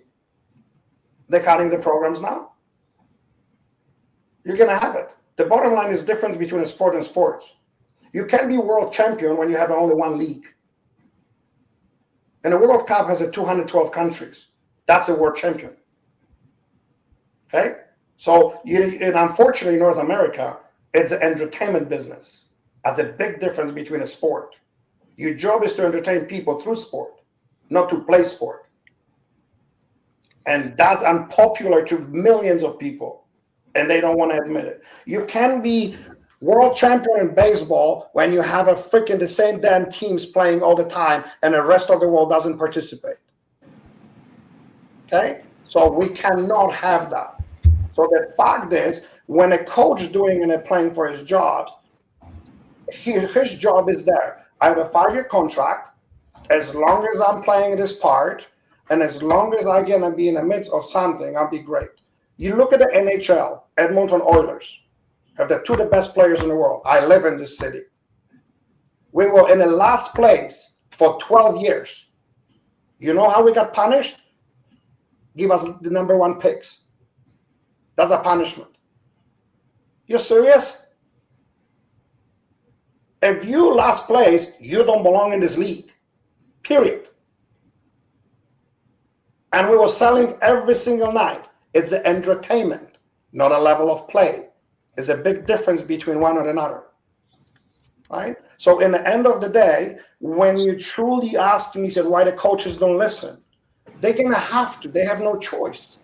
They're cutting the programs now. You're going to have it. The bottom line is difference between a sport and sports. You can be world champion when you have only one league. And the World Cup has 212 countries. That's a world champion. Okay? So, and unfortunately, in North America, it's an entertainment business. That's a big difference between a sport. Your job is to entertain people through sport, not to play sport. And that's unpopular to millions of people, and they don't want to admit it. You can be world champion in baseball when you have the same damn teams playing all the time and the rest of the world doesn't participate. Okay? So we cannot have that. So the fact is, when a coach is doing and playing for his job, his job is there. I have a 5-year contract. As long as I'm playing this part, and as long as I can be in the midst of something, I'll be great. You look at the NHL, Edmonton Oilers have the 2 of the best players in the world. I live in this city. We were in the last place for 12 years. You know how we got punished? Give us the number 1 picks. That's a punishment. You're serious? If you last place, you don't belong in this league. Period. And we were selling every single night. It's the entertainment, not a level of play. There's a big difference between one and another. Right? So in the end of the day, when you truly ask me, said, why the coaches don't listen, they're going to have to. They have no choice.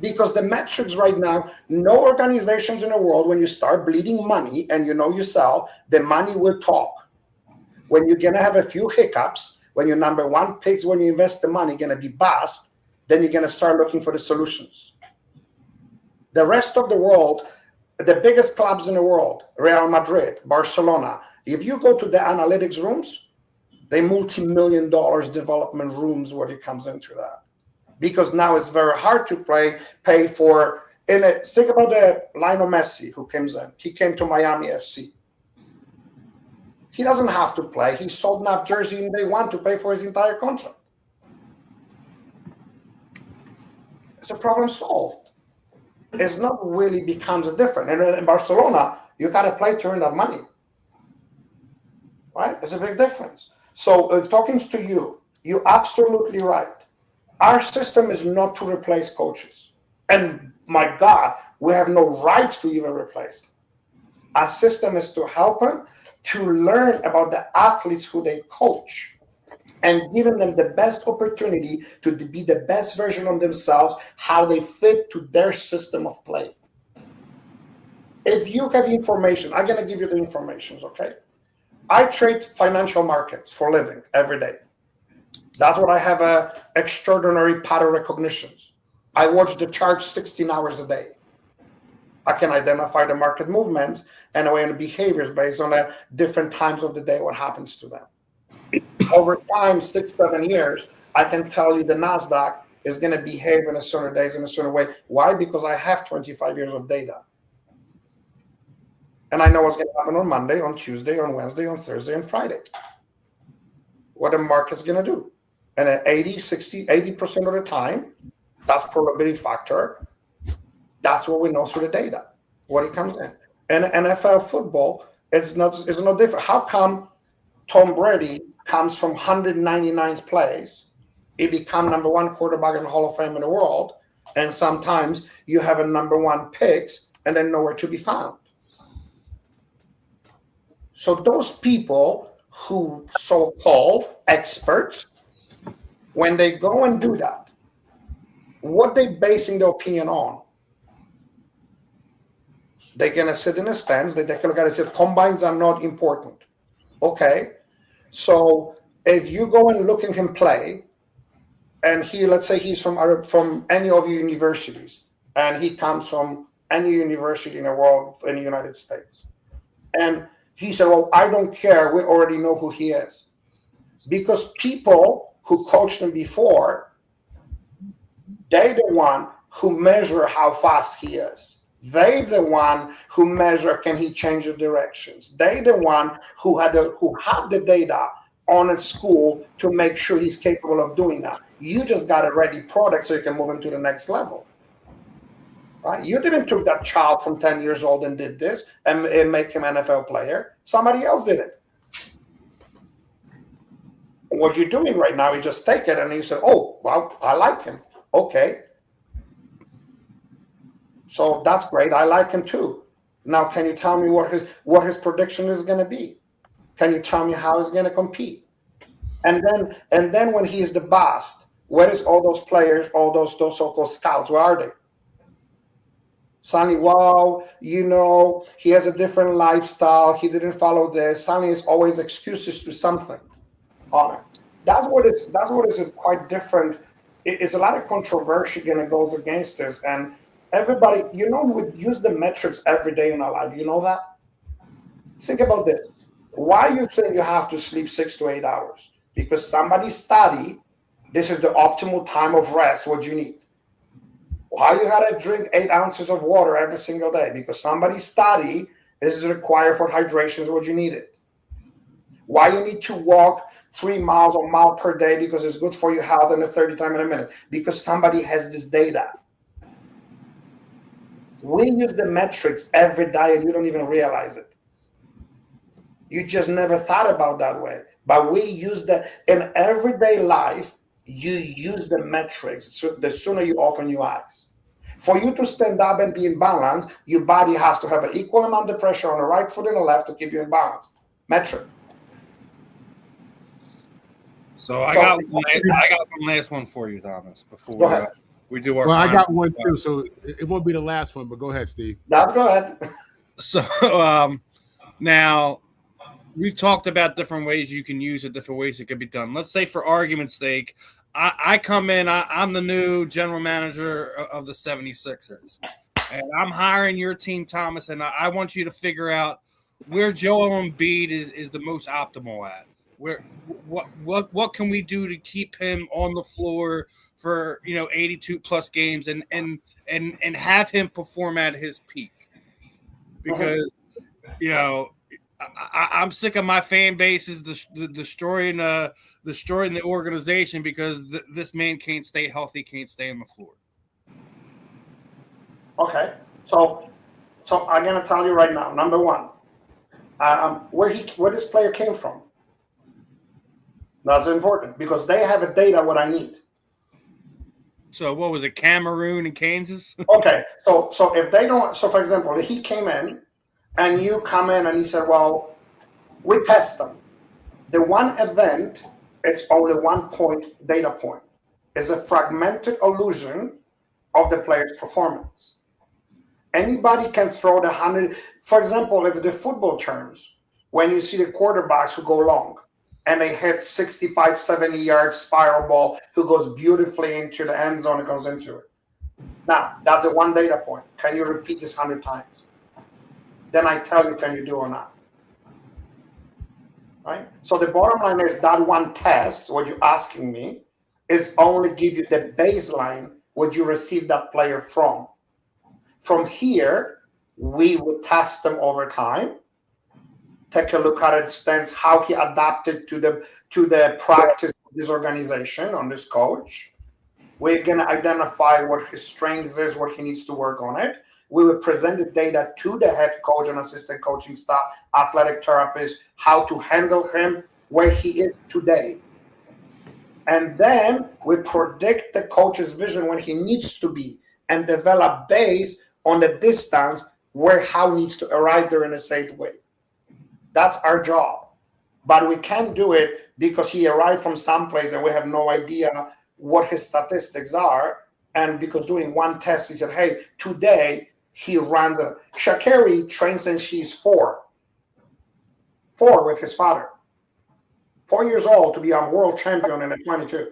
Because the metrics right now, no organizations in the world, when you start bleeding money and you know yourself, the money will talk. When you're going to have a few hiccups, when your number 1 picks, when you invest the money, going to be bust, then you're going to start looking for the solutions. The rest of the world, the biggest clubs in the world, Real Madrid, Barcelona, if you go to the analytics rooms, they multi-million dollars development rooms when it comes into that. Because now it's very hard to pay for. Think about the Lionel Messi who comes in. He came to Miami FC. He doesn't have to play. He sold enough jersey in day one to pay for his entire contract. It's a problem solved. It's not really becomes a different. And in Barcelona, you got to play to earn that money. Right? There's a big difference. So talking to you, you're absolutely right. Our system is not to replace coaches. And my God, we have no right to even replace them. Our system is to help them to learn about the athletes who they coach and giving them the best opportunity to be the best version of themselves, how they fit to their system of play. If you have information, I'm going to give you the information, okay? I trade financial markets for a living every day. That's what I have extraordinary pattern recognitions. I watch the charts 16 hours a day. I can identify the market movements and the behaviors based on the different times of the day, what happens to them. Over time, 6-7 years, I can tell you the NASDAQ is going to behave in a certain days in a certain way. Why? Because I have 25 years of data. And I know what's going to happen on Monday, on Tuesday, on Wednesday, on Thursday, and Friday. What the market's going to do. And at 80% of the time, that's probability factor. That's what we know through the data, what it comes in. And NFL football, it's no different. How come Tom Brady comes from 199th place? He become number one quarterback in the Hall of Fame in the world. And sometimes you have a number one picks and then nowhere to be found. So those people who so-called experts, when they go and do that, what they basing their opinion on? They're going to sit in the stands. They take a look at it and say, combines are not important. Okay. So if you go and look at him play, and let's say he's from any of your universities, and he comes from any university in the world, in the United States. And he said, well, I don't care. We already know who he is. Because people who coached him before, they're the one who measure how fast he is. They're the one who measure can he change the directions. They're the one who had the data on at school to make sure he's capable of doing that. You just got a ready product so you can move him to the next level. Right? You didn't took that child from 10 years old and did this and make him an NFL player. Somebody else did it. What you're doing right now, you just take it and you say, oh, well, I like him. Okay. So that's great. I like him too. Now, can you tell me what his prediction is going to be? Can you tell me how he's going to compete? And then when he's the best, where is all those players, all those so-called scouts? Where are they? Suddenly, wow, he has a different lifestyle. He didn't follow this. Suddenly, it's always excuses to something on it. That's what is quite different. It's a lot of controversy that goes against this. And everybody, we use the metrics every day in our life. You know that? Think about this. Why you think you have to sleep 6 to 8 hours? Because somebody studied this is the optimal time of rest, what you need. Why you gotta drink 8 ounces of water every single day? Because somebody studied this is required for hydration, is what you needed. Why you need to walk 3 miles or mile per day because it's good for your health and 30 times in a minute? Because somebody has this data. We use the metrics every day and you don't even realize it. You just never thought about that way. But we use in everyday life, you use the metrics. So the sooner you open your eyes. For you to stand up and be in balance, your body has to have an equal amount of pressure on the right foot and the left to keep you in balance. Metric.
So I got one last one for you, Thomas, before we do our.
Well, I got one too, so it won't be the last one. But go ahead, Steve.
Go ahead.
So now we've talked about different ways you can use it, different ways it could be done. Let's say, for argument's sake, I come in. I'm the new general manager of the 76ers, and I'm hiring your team, Thomas, and I want you to figure out where Joel Embiid is the most optimal at. Where what can we do to keep him on the floor for 82 plus games and have him perform at his peak? Because I'm sick of my fan bases destroying the organization because this man can't stay healthy, can't stay on the floor.
Okay, so I'm gonna tell you right now. Number one, where this player came from. That's important because they have a data what I need.
So what was it, Cameroon and Kansas?
Okay, so if they don't, so for example, he came in and you come in and he said, well, we test them. The one event is only 1 point data point. It's a fragmented illusion of the player's performance. Anybody can throw the 100. For example, if the football terms, when you see the quarterbacks who go long and they hit 65, 70-yard spiral ball who goes beautifully into the end zone and goes into it. Now, that's a one data point. Can you repeat this 100 times? Then I tell you, can you do or not? Right? So the bottom line is that one test, what you're asking me, is only give you the baseline what you receive that player from. From here, we would test them over time. Take a look at his stance, how he adapted to the practice of this organization on this coach. We're going to identify what his strengths is, what he needs to work on it. We will present the data to the head coach and assistant coaching staff, athletic therapist, how to handle him, where he is today. And then we predict the coach's vision when he needs to be and develop based on the distance how he needs to arrive there in a safe way. That's our job. But we can't do it because he arrived from someplace and we have no idea what his statistics are. And because doing one test, he said, hey, today he runs Sha'Carri trains since she's 4 with his father. 4 years old to be a world champion in a 22.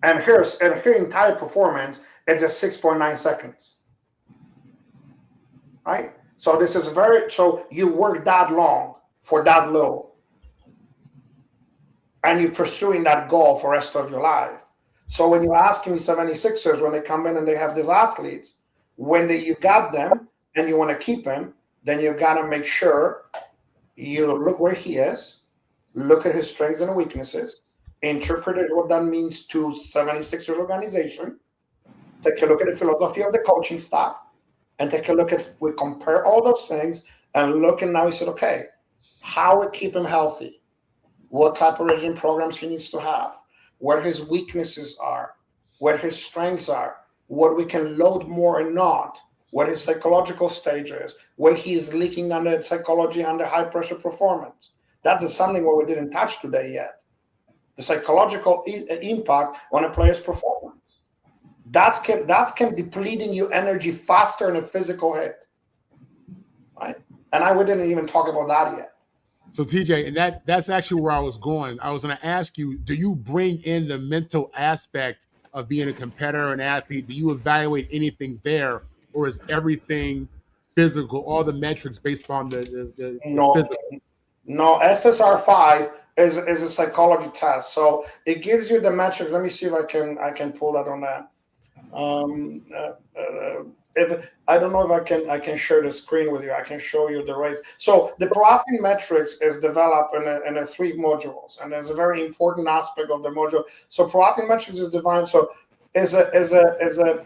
And her entire performance is at 6.9 seconds. Right? So this is so you work that long for that little. And you're pursuing that goal for the rest of your life. So when you're asking me 76ers, when they come in and they have these athletes, when you got them and you want to keep them, then you got to make sure you look where he is, look at his strengths and weaknesses, interpret what that means to 76ers organization, take a look at the philosophy of the coaching staff, and take a look at, we compare all those things and look, and now we said, okay, how we keep him healthy, what type of regime programs he needs to have, where his weaknesses are, where his strengths are, what we can load more and not, what his psychological stage is, where he's leaking under psychology under high pressure performance. That's something what we didn't touch today yet. The psychological impact on a player's performance. That's can depleting your energy faster than a physical hit, right? And we didn't even talk about that yet.
So TJ, and that's actually where I was going. I was going to ask you, do you bring in the mental aspect of being a competitor and athlete? Do you evaluate anything there, or is everything physical, all the metrics based on the physical?
No, SSR5 is a psychology test. So it gives you the metrics. Let me see if I can pull that on that. If I don't know if I can share the screen with you. I can show you the rates. So the profit metrics is developed in 3 modules, and there's a very important aspect of the module. So profit metrics is defined. So is a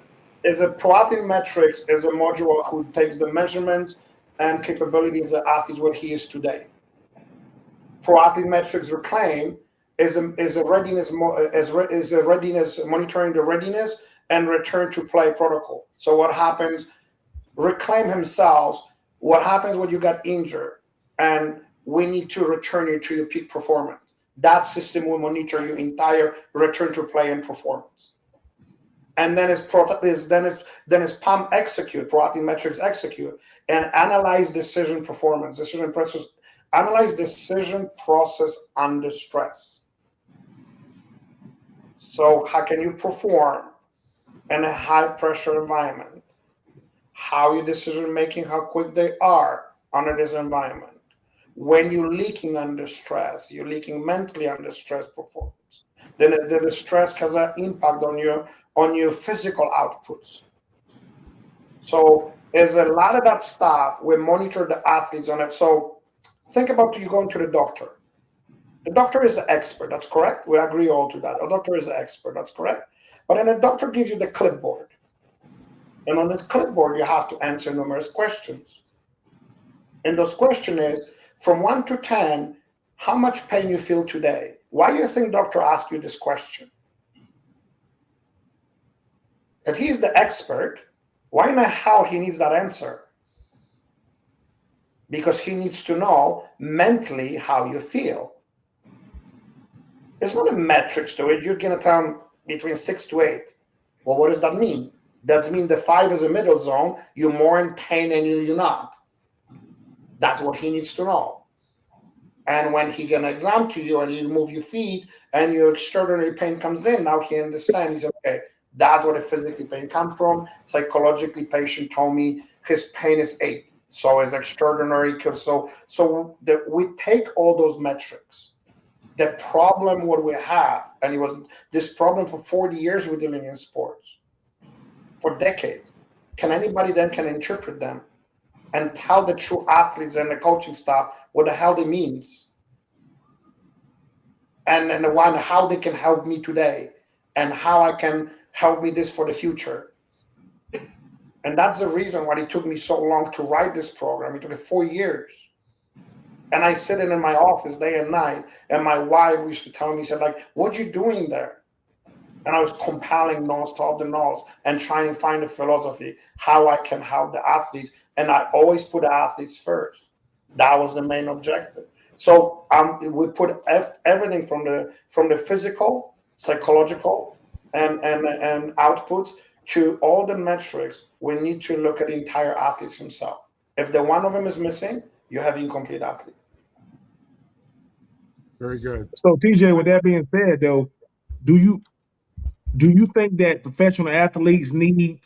profit metrics is a module who takes the measurements and capability of the athlete where he is today. Profit metrics reclaim is a readiness monitoring the readiness and return to play protocol. So what happens, reclaim himself, what happens when you got injured and we need to return you to your peak performance. That system will monitor your entire return to play and performance. And then it's PAM execute, proactive metrics execute, and analyze decision performance, analyze decision process under stress. So how can you perform in a high pressure environment, how your decision making, how quick they are under this environment. When you're leaking under stress, you're leaking mentally under stress performance. Then the stress has an impact on your physical outputs. So there's a lot of that stuff. We monitor the athletes on it. So think about you going to the doctor. The doctor is the expert. That's correct. We agree all to that. A doctor is the expert. That's correct. But then the doctor gives you the clipboard. And on this clipboard, you have to answer numerous questions. And those questions is, from 1 to 10, how much pain you feel today? Why do you think doctor asked you this question? If he's the expert, why in the hell he needs that answer? Because he needs to know mentally how you feel. There's not a metrics to it. You're going to tell him between 6 to 8. Well, what does that mean? That means the 5 is a middle zone. You're more in pain than you're not. That's what he needs to know. And when he gonna exam to you and you move your feet and your extraordinary pain comes in, now he understands. He said, okay, that's where the physically pain comes from. Psychologically, patient told me his pain is 8. So it's extraordinary. We take all those metrics. The problem what we have, and it was this problem for 40 years we're dealing in sports, for decades. Can anybody then can interpret them and tell the true athletes and the coaching staff what the hell it means, and the one how they can help me today, and how I can help me this for the future. And that's the reason why it took me so long to write this program. It took 4 years. And I sit in my office day and night, and my wife used to tell me, said, like, what you doing there? And I was compiling notes to all the notes and trying to find a philosophy, how I can help the athletes. And I always put the athletes first. That was the main objective. So we put everything from the physical, psychological, and outputs to all the metrics. We need to look at the entire athlete himself. If the one of them is missing, you have incomplete athlete.
Very good.
So TJ, with that being said, though, do you think that professional athletes need,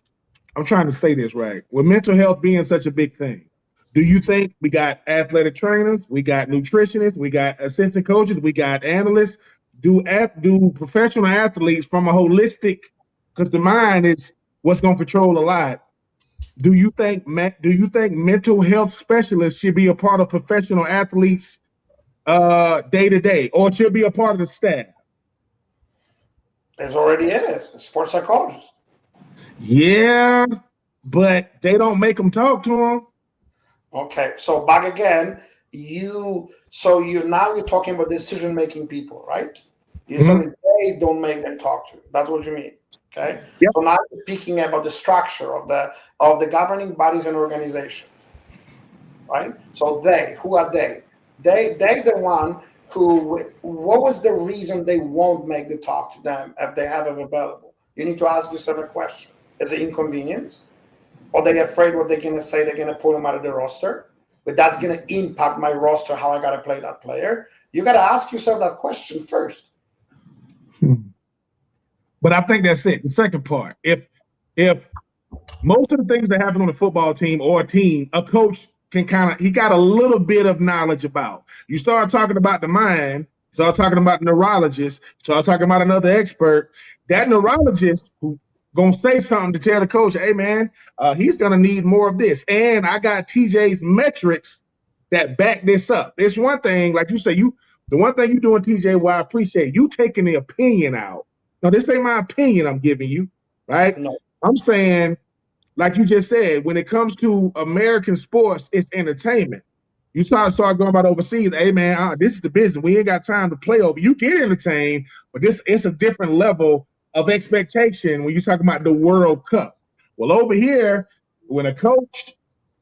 I'm trying to say this right, with mental health being such a big thing, do you think we got athletic trainers, we got nutritionists, we got assistant coaches, we got analysts, do professional athletes from a holistic, because the mind is what's going to control a lot, do you think mental health specialists should be a part of professional athletes day to day, or should be a part of the staff?
There's already is a sports psychologist.
Yeah, but they don't make them talk to them.
Okay, so back again, you're talking about decision-making people, right? They don't make them talk to you. That's what you mean. Okay.
Yep.
So now you're speaking about the structure of the governing bodies and organizations, right? So who are they? They the one who. What was the reason they won't make the talk to them if they have it available? You need to ask yourself a question: is it inconvenience? Or they afraid what they're gonna say? They're gonna pull them out of the roster, but that's gonna impact my roster. How I gotta play that player? You gotta ask yourself that question first.
But I think that's it. The second part, if most of the things that happen on a football team or a team, a coach can he got a little bit of knowledge about. You start talking about the mind, start talking about the neurologist, start talking about another expert. That neurologist who gonna say something to tell the coach, hey man, he's gonna need more of this. And I got TJ's metrics that back this up. It's one thing, like you say, the one thing you doing, TJ, what I appreciate, you taking the opinion out. No, this ain't my opinion I'm giving you, right?
No.
I'm saying, like you just said, when it comes to American sports, it's entertainment. You start going about overseas, hey man, this is the business. We ain't got time to play over. You get entertained, but it's a different level of expectation when you talk about the World Cup. Well, over here, when a coach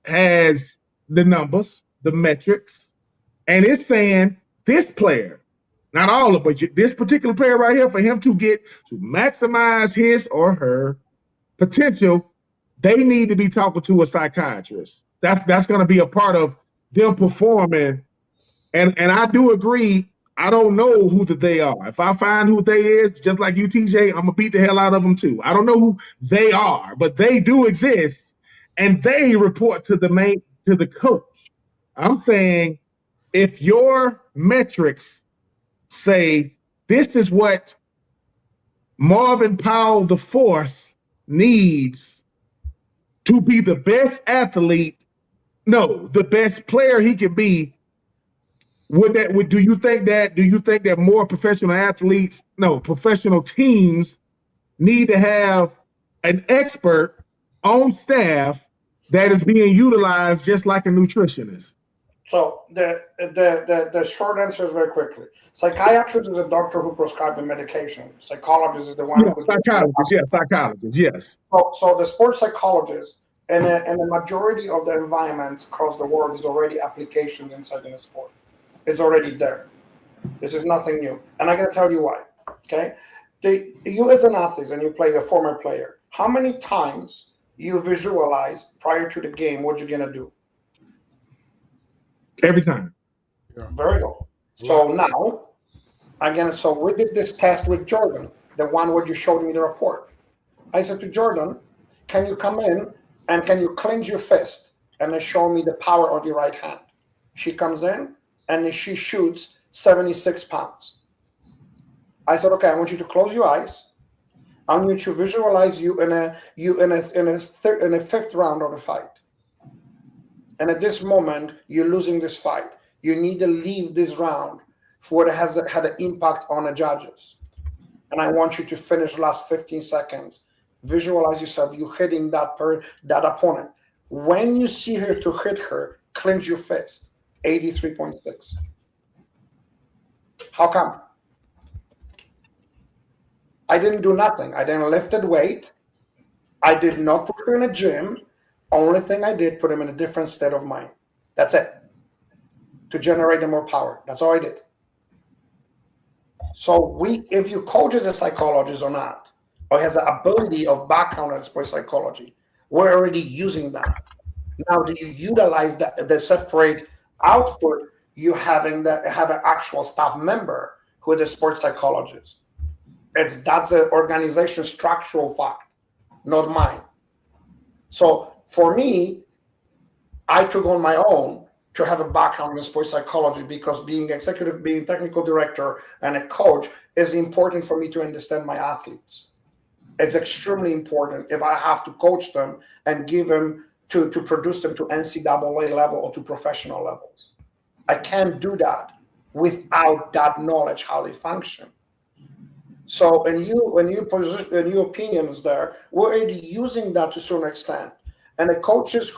has the numbers, the metrics, and it's saying this player, not all of it, but this particular player right here, for him to maximize his or her potential, they need to be talking to a psychiatrist. That's going to be a part of them performing. And I do agree, I don't know who the they are. If I find who they is, just like you, TJ, I'm gonna beat the hell out of them too. I don't know who they are, but they do exist, and they report to the coach. I'm saying if your metrics say this is what Marvin Powell the Fourth needs to be the best athlete, no, the best player he can be. Do you think that more professional teams need to have an expert on staff that is being utilized just like a nutritionist?
So the short answer is very quickly. Psychiatrist is a doctor who prescribes the medication. Psychologist is the one who
psychologist, yes.
So the sports psychologist and a majority of the environments across the world is already applications inside in the sport. It's already there. This is nothing new. And I'm going to tell you why. Okay? You as an athlete and you play a former player, how many times you visualize prior to the game what you're going to do?
Every time.
Very good. So now, again, so we did this test with Jordan, the one where you showed me the report. I said to Jordan, can you come in and can you clench your fist and then show me the power of your right hand? She comes in and she shoots 76 pounds. I said, okay, I want you to close your eyes. I want you to visualize you in a fifth round of the fight. And at this moment, you're losing this fight. You need to leave this round for what has had an impact on the judges. And I want you to finish the last 15 seconds. Visualize yourself, you hitting that opponent. When you see her to hit her, clench your fist. 83.6. How come? I didn't do nothing. I didn't lift the weight. I did not put her in a gym. Only thing I did, put him in a different state of mind. That's it. To generate more power. That's all I did. So if you coach as a psychologist or not, or has an ability of background in sports psychology, we're already using that. Now, do you utilize the separate output? You have an actual staff member who is a sports psychologist. That's an organization structural fact, not mine. So for me, I took on my own to have a background in sports psychology because being technical director and a coach is important for me to understand my athletes. It's extremely important if I have to coach them and give them to produce them to NCAA level or to professional levels. I can't do that without that knowledge how they function. So when your opinion is there, we're already using that to a certain extent. And the coaches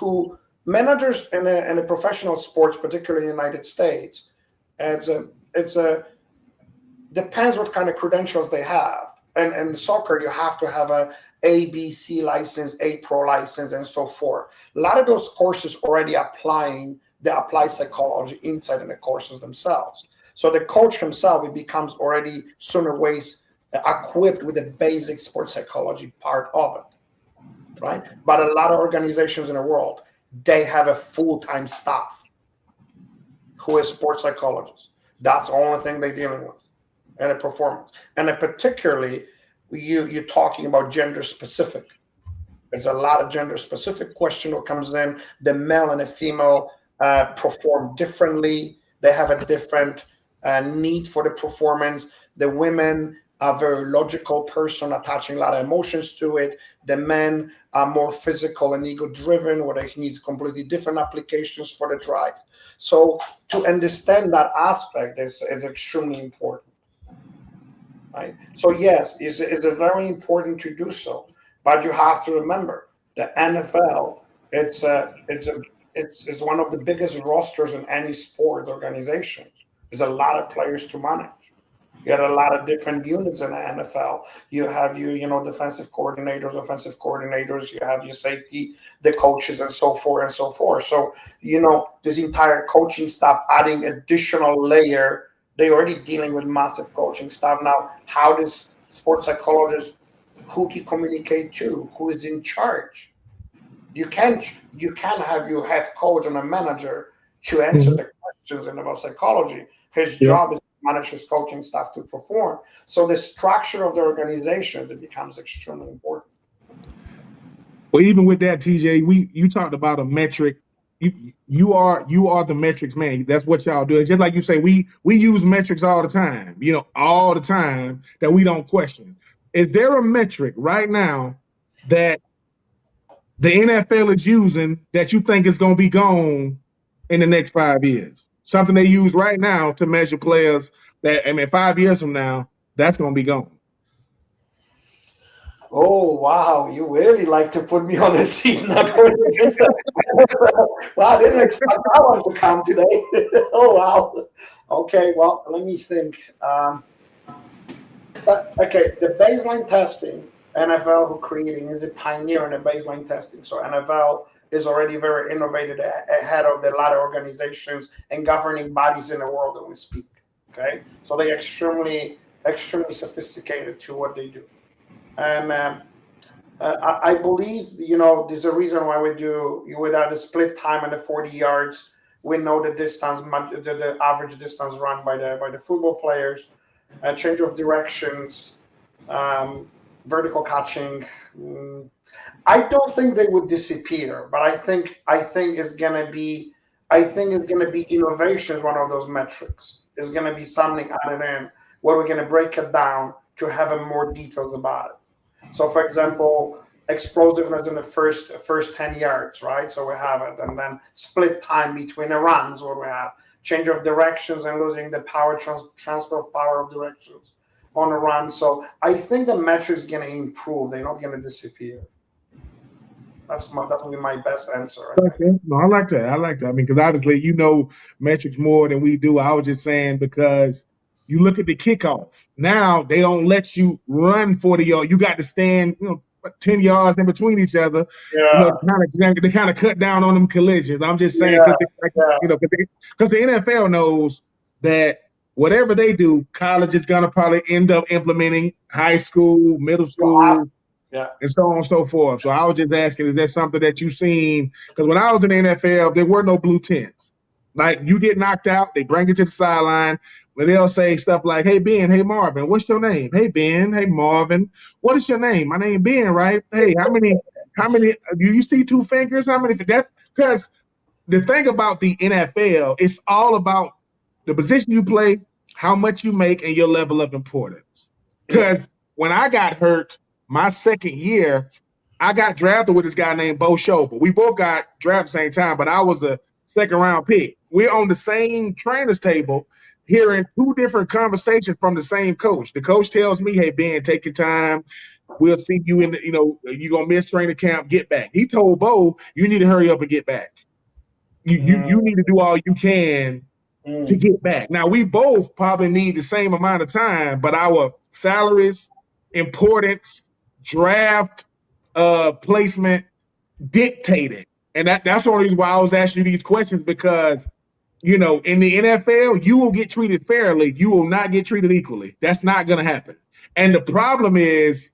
managers in a professional sports, particularly in the United States, depends what kind of credentials they have. And in soccer, you have to have a ABC license, A Pro license, and so forth. A lot of those courses already apply psychology inside in the courses themselves. So the coach himself, he becomes already sooner ways equipped with the basic sports psychology part of it, right? But a lot of organizations in the world, they have a full-time staff who is sports psychologists. That's the only thing they're dealing with, and a performance. And particularly, you're talking about gender specific. There's a lot of gender specific question that comes in. The male and the female perform differently. They have a different need for the performance. The women are very logical person, attaching a lot of emotions to it. The men are more physical and ego-driven, where they need completely different applications for the drive. So to understand that aspect is extremely important, right? So yes, it's very important to do so, but you have to remember the NFL. It's one of the biggest rosters in any sports organization. There's a lot of players to manage. You had a lot of different units in the NFL. You have defensive coordinators, offensive coordinators. You have your safety, the coaches, and so forth and so forth. So, this entire coaching staff adding additional layer, they're already dealing with massive coaching staff. Now, how does sports psychologists, who can communicate to, who is in charge? You can't have your head coach and a manager to answer the questions about psychology. His job is manage his coaching staff to perform. So the structure of the organization, it becomes extremely important.
Well, even with that, TJ, you talked about a metric. You are the metrics man. That's what y'all do. Just like you say, we use metrics all the time. All the time that we don't question. Is there a metric right now that the NFL is using that you think is going to be gone in the next 5 years? Something they use right now to measure players that, 5 years from now, that's going to be gone.
Oh, wow. You really like to put me on the seat. Well, I didn't expect that one to come today. Oh, wow. Okay, well, let me think. Okay, the baseline testing, NFL who creating is the pioneer in the baseline testing. So NFL is already very innovative ahead of the lot of organizations and governing bodies in the world that we speak. Okay, so they're extremely sophisticated to what they do. And I believe, there's a reason why we do, without the split time and the 40 yards, we know the distance, the average distance run by the football players, change of directions, vertical catching. I don't think they would disappear, but I think it's gonna be innovation is one of those metrics. It's gonna be something added in where we're gonna break it down to have more details about it. So, for example, explosiveness in the first 10 yards, right? So we have it, and then split time between the runs, where we have change of directions and losing the power transfer of power of directions on a run. So I think the metrics going to improve. They're not going to disappear. That would be my best answer.
No, I like that. Because obviously, metrics more than we do. I was just saying because you look at the kickoff. Now they don't let you run 40 yards. You got to stand, 10 yards in between each other.
Yeah.
They kind of cut down on them collisions. I'm just saying because the NFL knows that whatever they do, college is going to probably end up implementing high school, middle school, and so on and so forth. So I was just asking, is that something that you've seen? Because when I was in the NFL, there were no blue tents. Like, you get knocked out, they bring you to the sideline, where they'll say stuff like, "Hey, Ben, hey, Marvin, what's your name?" "Hey, Ben, hey, Marvin, what is your name?" "My name Ben, right?" "Hey, how many, do you see 2 fingers? How many?" Because the thing about the NFL, it's all about the position you play, how much you make, and your level of importance. Because when I got hurt my second year, I got drafted with this guy named Bo Schobel. We both got drafted at the same time, but I was a second-round pick. We're on the same trainer's table, hearing 2 different conversations from the same coach. The coach tells me, "Hey, Ben, take your time. We'll see you in you're going to miss training camp. Get back." He told Bo, "You need to hurry up and get back. You need to do all you can to get back." Now, we both probably need the same amount of time, but our salaries, importance, draft placement dictated. And that's the only reason why I was asking you these questions, because in the NFL, you will get treated fairly. You will not get treated equally. That's not going to happen. And the problem is,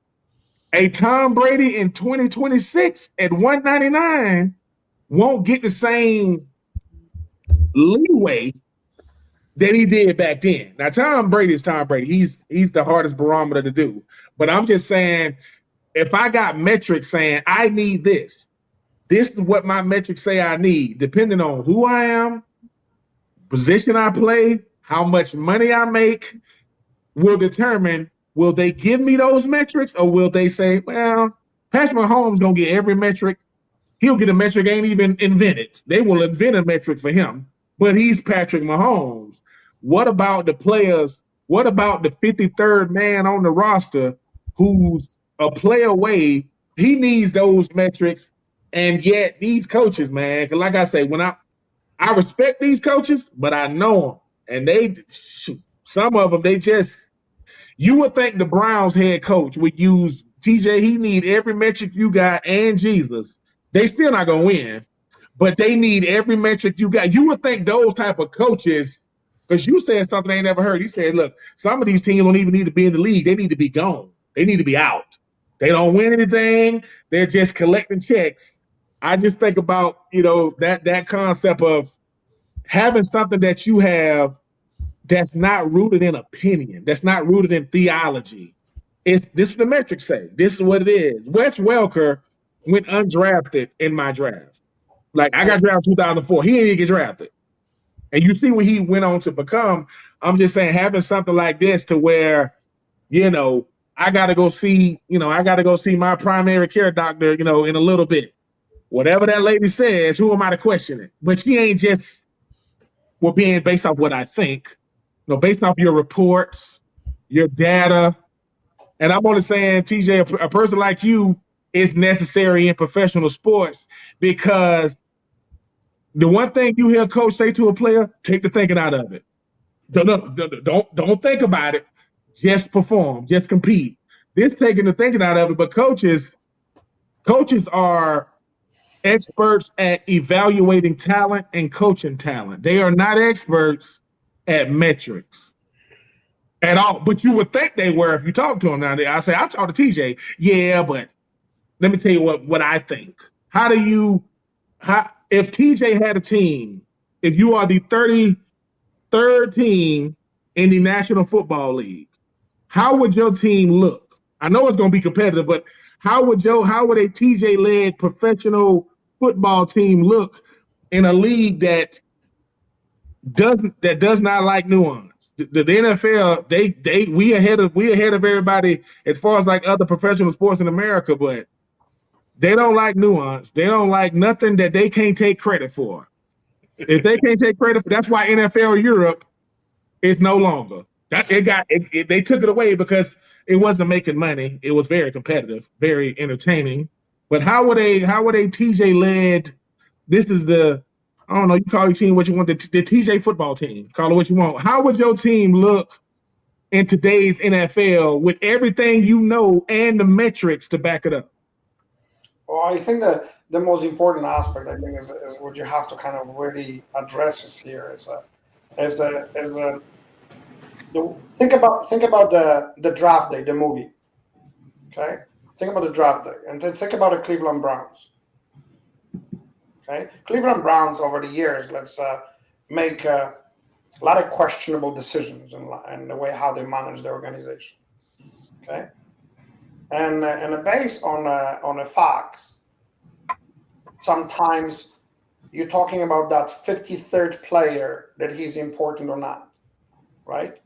a Tom Brady in 2026 at 199 won't get the same leeway that he did back then. Now, Tom Brady is Tom Brady. He's the hardest barometer to do. But I'm just saying, if I got metrics saying I need this is what my metrics say I need, depending on who I am, position I play, how much money I make, will determine, will they give me those metrics, or will they say, well, Patrick Mahomes gonna get every metric. He'll get a metric ain't even invented. They will invent a metric for him, but he's Patrick Mahomes. What about the players? What about the 53rd man on the roster who's a play away? He needs those metrics. And yet these coaches, man, like I say, when I respect these coaches, but I know them. And some of them, you would think the Browns head coach would use, TJ, he need every metric you got and Jesus. They still not going to win, but they need every metric you got. You would think those type of coaches, because you said something I ain't never heard. He said, look, some of these teams don't even need to be in the league. They need to be gone. They need to be out. They don't win anything. They're just collecting checks. I just think about, that concept of having something that you have that's not rooted in opinion. That's not rooted in theology. This is the metrics say. This is what it is. Wes Welker went undrafted in my draft. Like, I got drafted in 2004. He didn't even get drafted. And you see what he went on to become. I'm just saying, having something like this to where, I got to go see my primary care doctor, in a little bit. Whatever that lady says, who am I to question it? But she ain't just being based off what I think, based off your reports, your data. And I'm only saying, TJ, a person like you is necessary in professional sports, because the one thing you hear a coach say to a player, take the thinking out of it. Don't think about it. Just perform. Just compete. This taking the thinking out of it. But coaches are experts at evaluating talent and coaching talent. They are not experts at metrics at all. But you would think they were if you talk to them. Now, I talk to TJ. Yeah, but let me tell you what I think. If TJ had a team, if you are the 33rd team in the National Football League, how would your team look? I know it's going to be competitive, but how would a TJ-led professional football team look in a league that does not like nuance? The NFL, we ahead of everybody as far as like other professional sports in America, but they don't like nuance. They don't like nothing that they can't take credit for. If they can't take credit for, that's why NFL Europe is no longer. They took it away because it wasn't making money. It was very competitive, very entertaining. But how would a TJ led? This is I don't know. You call your team what you want. The TJ football team. Call it what you want. How would your team look in today's NFL with everything and the metrics to back it up?
Well, I think that the most important aspect, I think, is what you have to kind of really address is here think about the draft day, the movie. Okay, think about the draft day, and then think about the Cleveland Browns. Okay, Cleveland Browns over the years, let's make a lot of questionable decisions in the way how they manage their organization. Okay, and based on the facts, sometimes you're talking about that 53rd player, that he's important or not, right?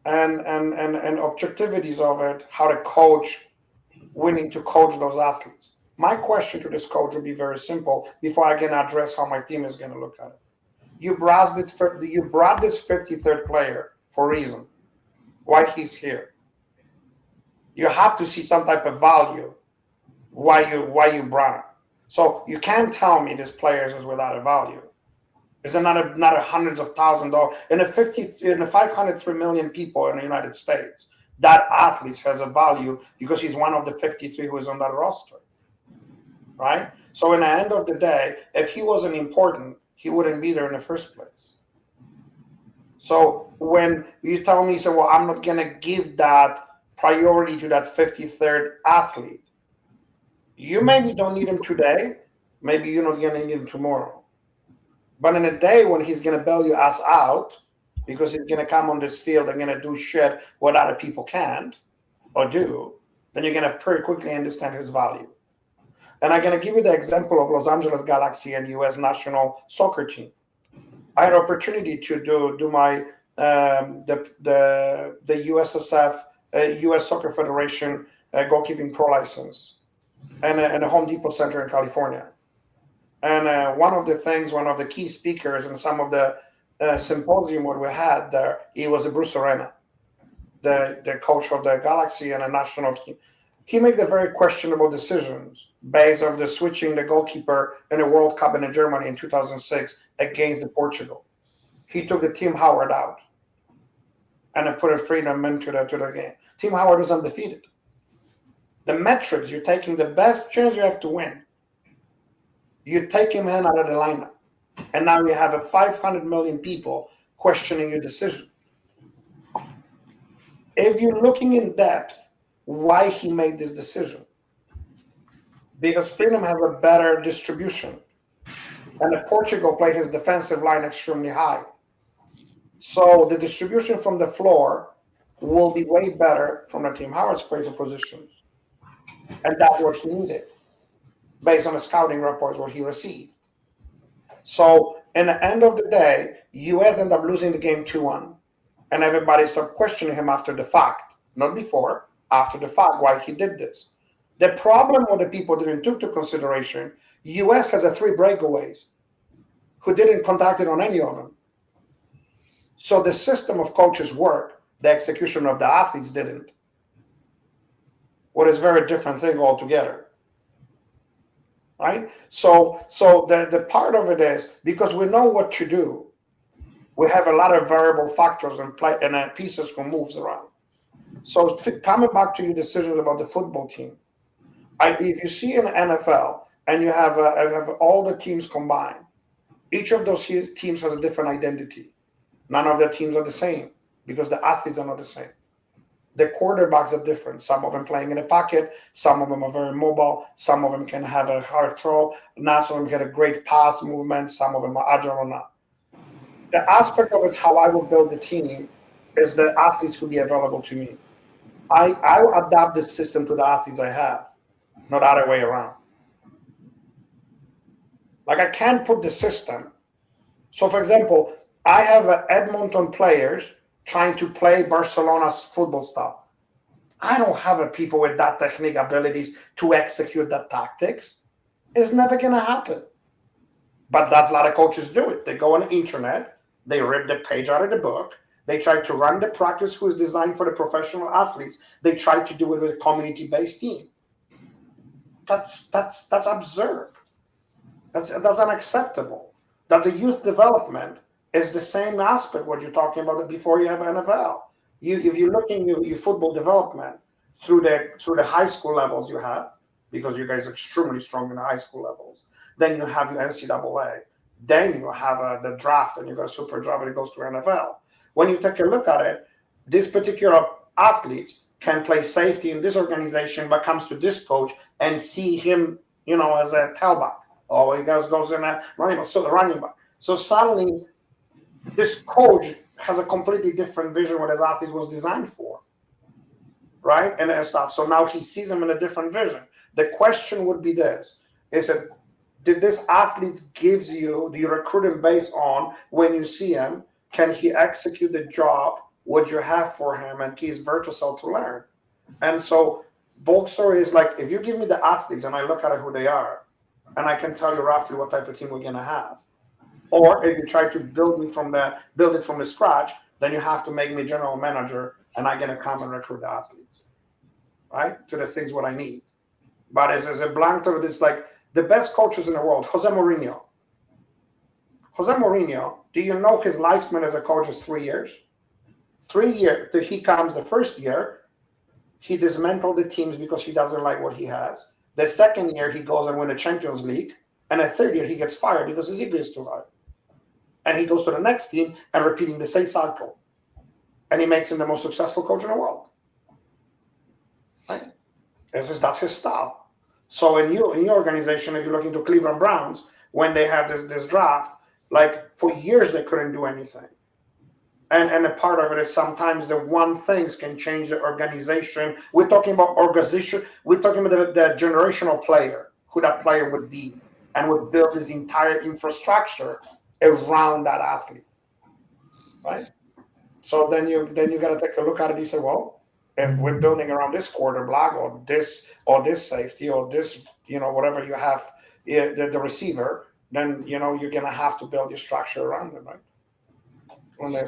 And objectivities of it, how to coach, willing to coach those athletes. My question to this coach would be very simple before I can address how my team is going to look at it. You brought this 53rd player for a reason. Why he's here. You have to see some type of value why you brought him. So you can't tell me this player is without a value. Is not a hundreds of thousands of dollars in the 503 million people in the United States? That athlete has a value because he's one of the 53 who is on that roster, right? So in the end of the day, if he wasn't important, he wouldn't be there in the first place. So when you tell me, well, I'm not going to give that priority to that 53rd athlete, you maybe don't need him today. Maybe you're not going to need him tomorrow. But in a day when he's going to bail your ass out because he's going to come on this field and going to do shit what other people can't or do, then you're going to pretty quickly understand his value. And I'm going to give you the example of Los Angeles Galaxy and U.S. national soccer team. I had an opportunity to do my the USSF, U.S. Soccer Federation goalkeeping pro license and a Home Depot Center in California. And one of the key speakers in some of the symposium what we had there, he was Bruce Arena, the coach of the Galaxy and a national team. He made the very questionable decisions based on the switching the goalkeeper in the World Cup in Germany in 2006 against Portugal. He took the Tim Howard out and put a freedom into the game. Tim Howard was undefeated. The metrics, you're taking the best chance you have to win. You take him out of the lineup. And now you have 500 million people questioning your decision. If you're looking in depth, why he made this decision? Because Freedom has a better distribution. And Portugal played his defensive line extremely high. So the distribution from the floor will be way better from the team Howard's place of positions. And that's what he needed, based on the scouting reports, what he received. So in the end of the day, US end up losing the game 2-1. And everybody started questioning him after the fact, not before, after the fact, why he did this. The problem what the people didn't take into consideration, US has a 3 breakaways who didn't contact it on any of them. So the system of coaches work, the execution of the athletes didn't. What is a very different thing altogether. Right? So the part of it is, because we know what to do, we have a lot of variable factors and pieces who moves around. So coming back to your decisions about the football team, if you see in the NFL and you have all the teams combined, each of those teams has a different identity. None of their teams are the same because the athletes are not the same. The quarterbacks are different. Some of them playing in a pocket. Some of them are very mobile. Some of them can have a hard throw. Not some of them get a great pass movement. Some of them are agile or not. The aspect of it, how I will build the team, is the athletes will be available to me. I will adapt the system to the athletes I have, not the other way around. Like I can't put the system. So, for example, I have Edmonton players trying to play Barcelona's football style. I don't have people with that technique abilities to execute that tactics. It's never going to happen. But that's a lot of coaches do it. They go on the internet, they rip the page out of the book, they try to run the practice who is designed for the professional athletes. They try to do it with a community-based team. That's absurd. That's unacceptable. That's a youth development. It's the same aspect what you're talking about before you have NFL. If you're looking at your football development through the high school levels you have, because you guys are extremely strong in the high school levels, then you have your NCAA, then you have the draft, and you got a super draft, and it goes to NFL. When you take a look at it, this particular athletes can play safety in this organization, but comes to this coach and see him, as a tailback. Or he goes in a running back. So the running back. So suddenly, this coach has a completely different vision what his athlete was designed for, right? And stuff. So now he sees them in a different vision. The question would be this: is it, did this athlete gives you, do you recruit him based on when you see him, can he execute the job, what you have for him, and he's versatile to learn? And so bulk story is like, if you give me the athletes and I look at who they are, and I can tell you roughly what type of team we're going to have. Or if you try to build it from the scratch, then you have to make me general manager, and I'm going to come and recruit the athletes, right, to the things what I need. But as a blank of this, like the best coaches in the world, Jose Mourinho. Jose Mourinho, do you know his lifespan as a coach is 3 years? 3 years. He comes the first year, he dismantled the teams because he doesn't like what he has. The second year, he goes and wins the Champions League. And the third year, he gets fired because his ego is too high. And he goes to the next team and repeating the same cycle. And he makes him the most successful coach in the world. Right? That's his style. So in your organization, if you look into Cleveland Browns, when they have this draft, like for years, they couldn't do anything. And a part of it is sometimes the one things can change the organization. We're talking about organization. We're talking about the generational player, who that player would be, and would build his entire infrastructure around that athlete, right? So then you got to take a look at it. You say, well, if we're building around this quarterback or this safety or this, whatever you have, the receiver, then you're gonna have to build your structure around them, right?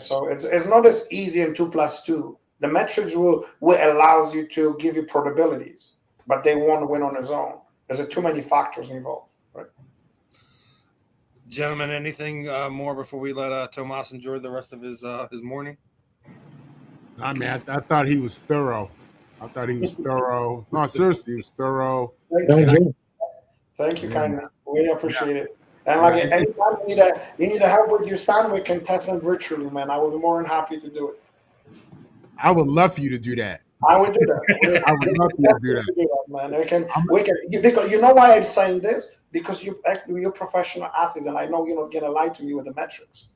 So it's not as easy in 2 + 2. The metrics will allows you to give you probabilities, but they won't win on its own. There's too many factors involved, right?
Gentlemen, anything more before we let Tomaz enjoy the rest of his morning?
I mean, I thought he was thorough. No, seriously, he was thorough.
Thank you, kindly. We appreciate it. And like anytime you need help with your son, we can test them virtually, man. I will be more than happy to do it.
I would love for you to do that.
I would do that.
I would love for you to do that.
Man. We can because you know why I'm saying this? Because you're professional athletes, and I know you're not gonna lie to me with the metrics.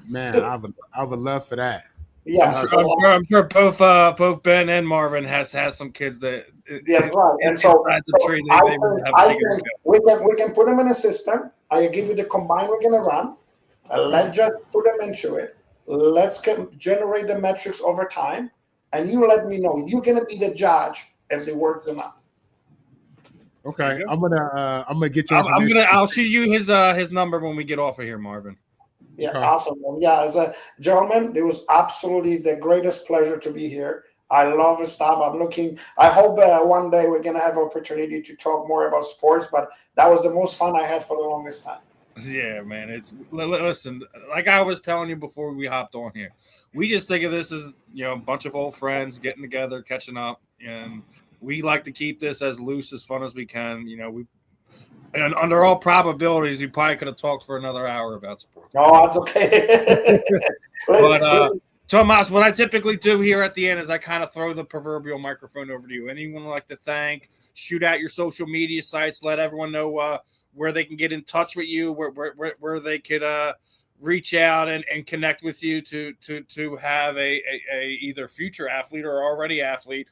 Man, I would love for that.
Yeah,
I'm sure both Ben and Marvin has some kids that
that's right. And so,
inside the tree
I
they would
think,
have
I
taken
think we can put them in a system. I give you the combine we're gonna run. Let's just put them into it. Let's generate the metrics over time, and you let me know. You're gonna be the judge if they work or not.
Okay, I'm gonna get your
I'm
information.
I'll shoot you his number when we get off of here, Marvin.
Yeah,
Okay.
awesome. Well, yeah, as a gentleman, it was absolutely the greatest pleasure to be here. I love the stuff. I hope one day we're gonna have opportunity to talk more about sports, but that was the most fun I had for the longest time.
Yeah, man. Listen, like I was telling you before we hopped on here, we just think of this as a bunch of old friends getting together, catching up, and we like to keep this as loose, as fun as we can. And under all probabilities, we probably could have talked for another hour about sports.
No, that's okay.
But Tomaz, what I typically do here at the end is I kind of throw the proverbial microphone over to you. Anyone would like to thank? Shoot out your social media sites. Let everyone know where they can get in touch with you, where they could reach out and connect with you to have a either future athlete or already athlete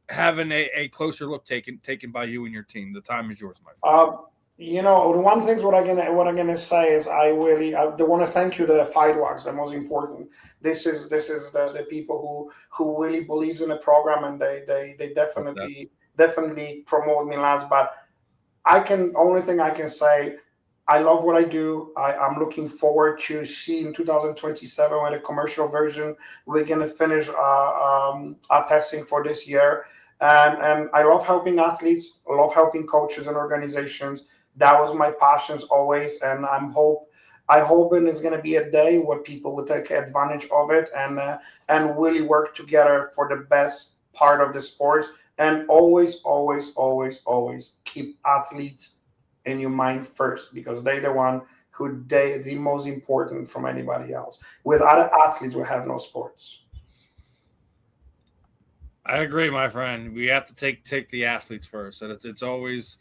having a closer look taken by you and your team. The time is yours, my friend.
The one thing what I'm gonna say is I want to thank you, the fight walks, the most important. This is the people who really believes in the program, and they definitely promote me last. But only thing I can say, I love what I do. I'm looking forward to seeing 2027 when the commercial version we're gonna finish our testing for this year. And I love helping athletes. I love helping coaches and organizations. That was my passions always, and I hoping it's going to be a day where people will take advantage of it and really work together for the best part of the sports. And always, always, always, always keep athletes in your mind first, because they're the one the most important from anybody else. Without athletes, we have no sports.
I agree, my friend. We have to take the athletes first, and it's always,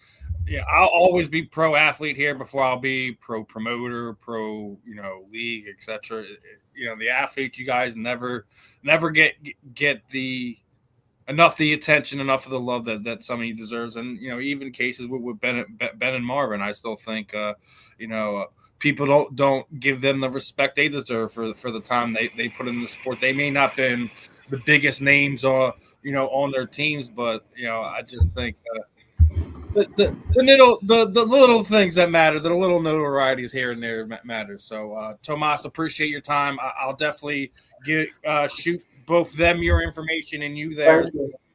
I'll always be pro athlete here before I'll be pro promoter, pro league, etc. The athletes, you guys never get the attention, enough of the love that some of you deserves, and even cases with Ben and Marvin, I still think people don't give them the respect they deserve for the time they put in the sport. They may not been the biggest names on their teams, but I just think the little things that matter, the little notorieties here and there matters. So Tomaz, appreciate your time. I'll definitely shoot both them your information and you theirs.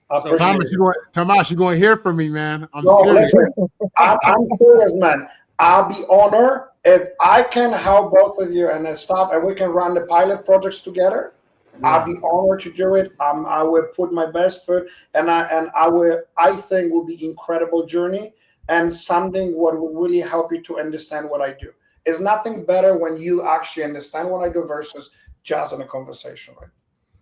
Tomaz, you're going to hear from me, man. I'm
No,
serious.
listen, I'm serious, man. I'll be honored if I can help both of you and we can run the pilot projects together. Yeah. I'll be honored to do it. I will put my best foot, and I think will be incredible journey and something what will really help you to understand what I do. It's nothing better when you actually understand what I do versus just in a conversation, right?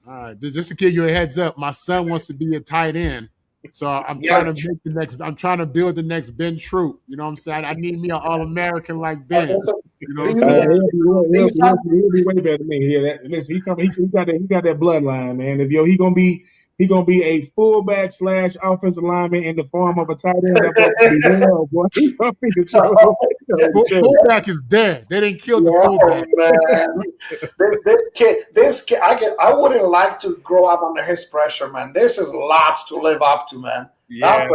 All right, just to give you a heads up, my son wants to be a tight end, so I'm trying to make the next. I'm trying to build the next Ben Troupe. You know what I'm saying? I need me an All-American like Ben. You know what I'm saying?
He'll be way better than me. Yeah, listen, he got that bloodline, man. If he gonna be a fullback / offensive lineman in the form of a tight end. He gonna be the
fullback is dead. They didn't kill the fullback.
Man. This kid, I wouldn't like to grow up under his pressure, man. This is lots to live up to, man.
Yeah,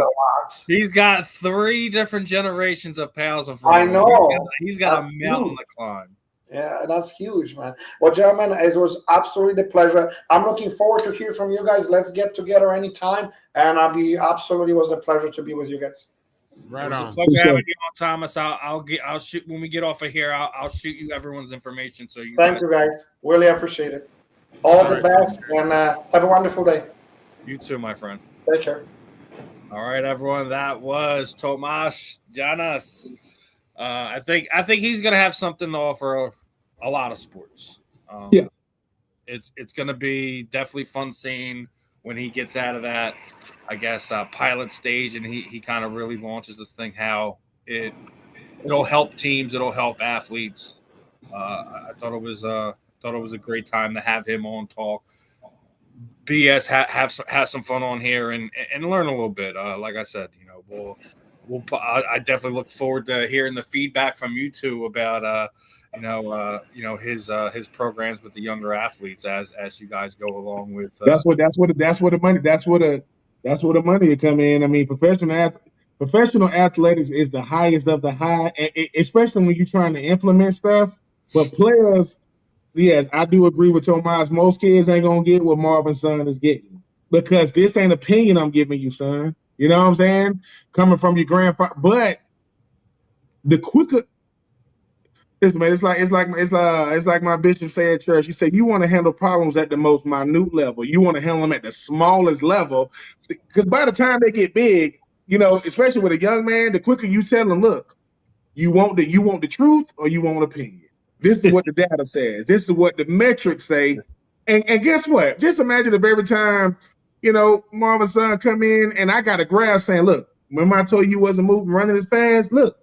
he's got 3 different generations of Powells in front
of him. I know.
He's got a mountain to climb.
Yeah, that's huge, man. Well, gentlemen, it was absolutely the pleasure. I'm looking forward to hear from you guys. Let's get together anytime, and it was a pleasure to be with you guys.
Right on.
Pleasure having you on, Tomaz. I'll shoot when we get off of here. I'll shoot you everyone's information. So
thank you guys. Really appreciate it. All the best, and have a wonderful day.
You too, my friend.
Take care.
All right, everyone. That was Tomaz Janas. I think he's gonna have something to offer a lot of sports. It's gonna be definitely fun seeing when he gets out of that, I guess, pilot stage, and he kind of really launches this thing. How it'll help teams, it'll help athletes, I thought it was a great time to have him on talk. BS have some fun on here and learn a little bit. Like I said, I definitely look forward to hearing the feedback from you two about his programs with the younger athletes as you guys go along with.
That's where the money will come in. I mean, professional athletics is the highest of the high, especially when you're trying to implement stuff. But players, yes, I do agree with Tomaz. Most kids ain't gonna get what Marvin's son is getting because this ain't opinion I'm giving you, son. You know what I'm saying? Coming from your grandfather, but the quicker. Listen, man, it's like my bishop said at church. He said, you want to handle problems at the most minute level. You want to handle them at the smallest level. Because by the time they get big, especially with a young man, the quicker you tell them, look, you want the truth or you want opinion. This is what the data says. This is what the metrics say. And guess what? Just imagine if every time, Marvin's son come in and I got a graph saying, look, remember I told you wasn't running as fast? Look.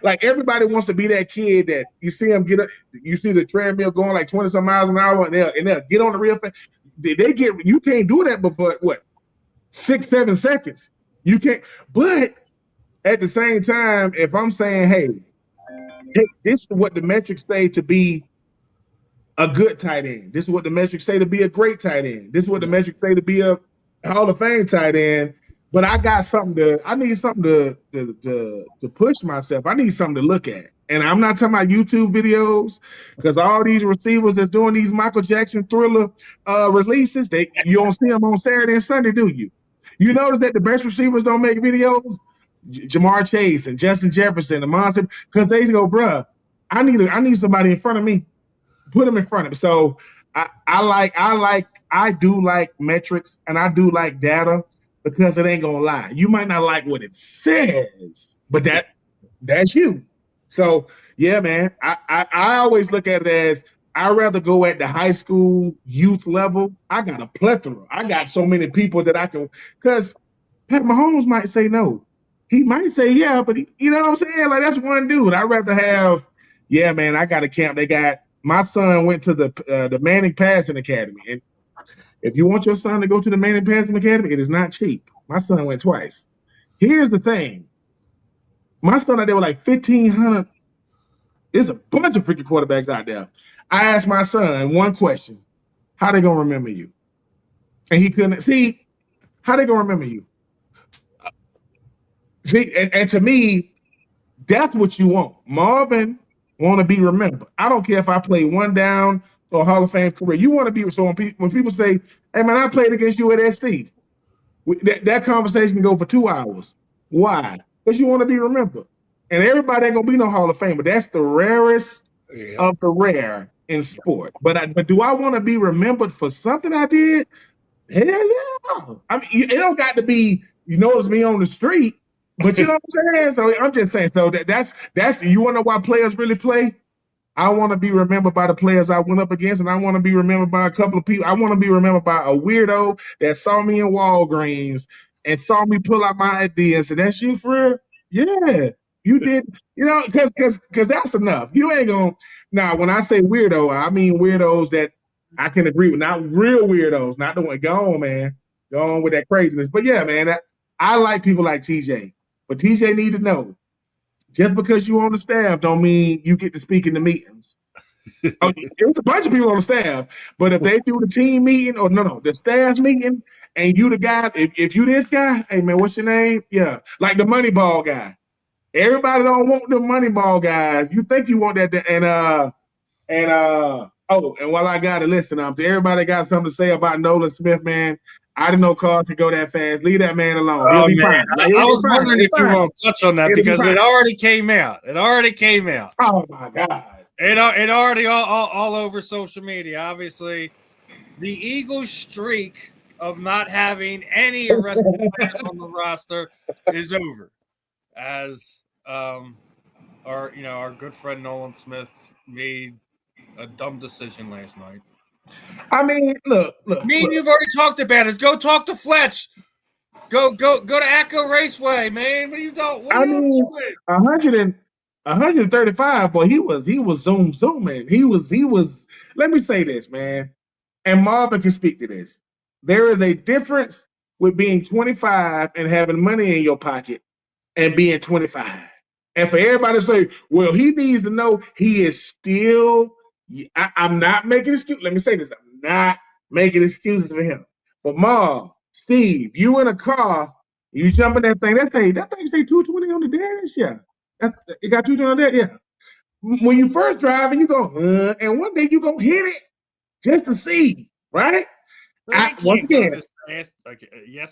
Like everybody wants to be that kid that you see them get up, you see the treadmill going like 20 some miles an hour and they'll get on the real fast. You can't do that before what 6-7 seconds. You can't, but at the same time, if I'm saying, hey, this is what the metrics say to be a good tight end. This is what the metrics say to be a great tight end. This is what the metrics say to be a Hall of Fame tight end. But I need something to push myself. I need something to look at. And I'm not talking about YouTube videos because all these receivers that's doing these Michael Jackson Thriller releases, you don't see them on Saturday and Sunday, do you? You notice that the best receivers don't make videos? Jamar Chase and Justin Jefferson, the monster, because they go, bruh, I need somebody in front of me. Put them in front of me. So I do like metrics and I do like data. Because it ain't gonna lie. You might not like what it says, but that's you. So yeah, man. I always look at it as I'd rather go at the high school youth level. I got a plethora. I got so many people that I can because Pat Mahomes might say no. He might say yeah, but you know what I'm saying? Like that's one dude. I'd rather have, yeah, man, I got a camp. My son went to the Manning Passing Academy. And if you want your son to go to the Manning Passing Academy, it is not cheap. My son went twice. Here's the thing. My son out there with like 1,500. There's a bunch of freaking quarterbacks out there. I asked my son one question. How they going to remember you? And he couldn't. See, how they going to remember you? See, and to me, that's what you want. Marvin want to be remembered. I don't care if I play one down or a Hall of Fame career. You want to be, so when people say, hey, man, I played against you at SC, that conversation can go for 2 hours. Why? Because you want to be remembered. And everybody ain't going to be no Hall of Fame, but that's the rarest of the rare in sport. But do I want to be remembered for something I did? Hell yeah. I mean, it don't got to be, you notice me on the street, but you know what I'm saying? So I'm just saying, so that's you want to know why players really play? I want to be remembered by the players I went up against, and I want to be remembered by a couple of people. I want to be remembered by a weirdo that saw me in Walgreens and saw me pull out my ID and said, that's you for real? Yeah, you did. Because that's enough. You ain't going to. Now, when I say weirdo, I mean weirdos that I can agree with. Not real weirdos. Not the one. Go on, man. Go on with that craziness. But yeah, man, I like people like TJ. But TJ need to know. Just because you on the staff don't mean you get to speak in the meetings. There's a bunch of people on the staff, but if they do the team meeting or the staff meeting, and you the guy, if you this guy, hey man, what's your name? Yeah, like the Moneyball guy. Everybody don't want the Moneyball guys. You think you want that, and while I got to listen, everybody got something to say about Nolan Smith, man. I didn't know cars could go that fast. Leave that man alone. He'll be fine.
I was wondering if you won't touch on that because it already came out. It already came out.
Oh my God.
It already all over social media. Obviously, the Eagles' streak of not having any arrested players on the roster is over. As our good friend Nolan Smith made a dumb decision last night.
I mean, look.
You've already talked about it. Go talk to Fletch. Go to Echo Raceway, man. What are you doing? What are you doing?
135, boy, he was zooming. He was. Let me say this, man, and Marvin can speak to this. There is a difference with being 25 and having money in your pocket and being 25. And for everybody to say, well, he needs to know he is still. I'm not making excuses. Let me say this. I'm not making excuses for him. But Marv, Steve, you in a car, you jump in that thing. That thing say 220 on the dash. Yeah. It got 220 on that. Yeah. When you first driving, you go, and one day you gonna hit it just to see, right? Once again,
yes,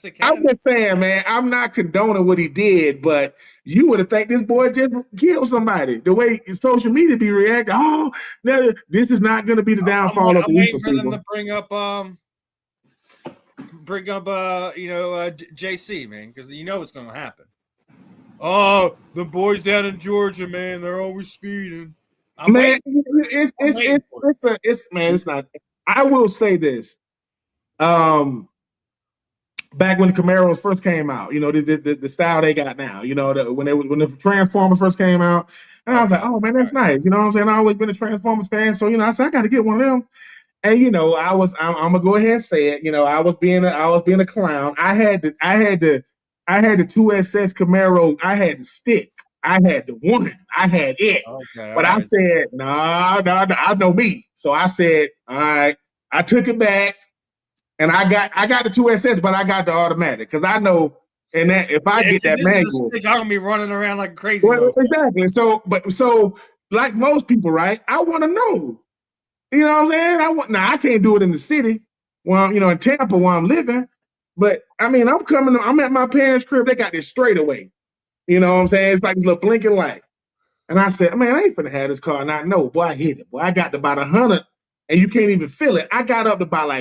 it
I'm
can.
just saying, man, I'm not condoning what he did, but you would have think this boy just killed somebody. The way social media be reacting, oh, no, this is not going to be the downfall of the
waiting
Eagles
for them
people.
to bring up JC, man, because you know what's going to happen. Oh, the boys down in Georgia, man, they're always speeding.
Man, it's not. I will say this. Back when the Camaros first came out, the style they got now, when the Transformers first came out, and I was like, oh man, that's nice. You know what I'm saying? I've always been a Transformers fan, so I said I got to get one of them. And I'm gonna go ahead and say it. I was being a clown. I had the 2SS Camaro. I had the stick. I had the one. I had it.
Okay,
but I said, no, I know me. So I said, all right. I took it back. And I got the 2SS, but I got the automatic because I know, and that if I get that manual,
I'm gonna be running around like crazy.
Well, exactly. So like most people, right? I want to know. You know what I'm saying? I can't do it in the city. Well, in Tampa where I'm living, but I mean, I'm at my parents' crib. They got this straightaway. You know what I'm saying? It's like this little blinking light. And I said, man, I ain't finna have this car. And I know, boy, I hit it. Boy, I got to about 100. And you can't even feel it. I got up to about I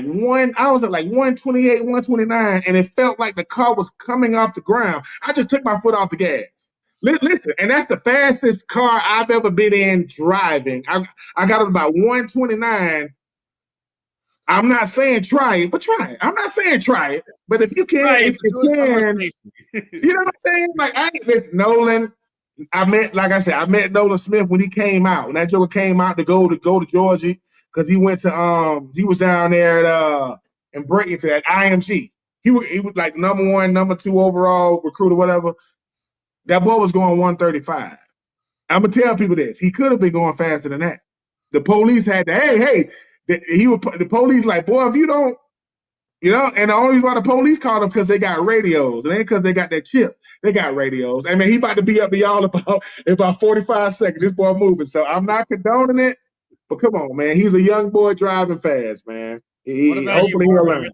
was at like 128, 129, and it felt like the car was coming off the ground. I just took my foot off the gas. Listen, and that's the fastest car I've ever been in driving. I got up about 129. I'm not saying try it, but try it. I'm not saying try it, but if you can, if you can, you know what I'm saying? Like, I ain't this Nolan. I met Nolan Smith when he came out. When that Joker came out to go to Georgia, because he went to he was down there and break into that IMG. He was like number 1, number 2 overall recruit or whatever. That boy was going 135. I'm gonna tell people this. He could have been going faster than that. The police had to, hey, the police like, boy, if you don't, and the only reason why the police called him because they got radios. It ain't because they got that chip. They got radios. I mean, he about to be up to y'all about 45 seconds. This boy moving. So I'm not condoning it, but come on, man. He's a young boy driving fast, man. Hopefully he'll learn.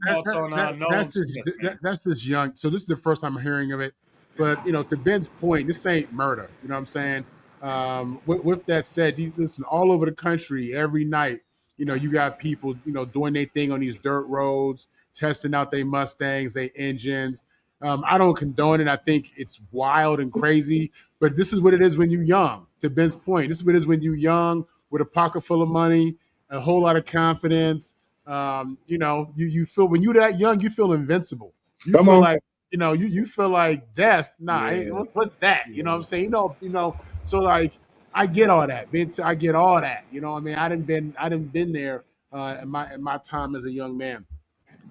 That's just young. So this is the first time I'm hearing of it. But, to Ben's point, this ain't murder. You know what I'm saying? With that said, listen, all over the country, every night, you got people, doing their thing on these dirt roads, testing out their Mustangs, their engines. I don't condone it. I think it's wild and crazy, but this is what it is when you're young. To Ben's point, this is what it is when you're young with a pocket full of money, a whole lot of confidence. You feel when you're that young, you feel invincible. You feel like, you feel like death. Nah, what's that? You know what I'm saying? So like, I get all that, Vince. I get all that. You know what I mean? I didn't been there in my time as a young man.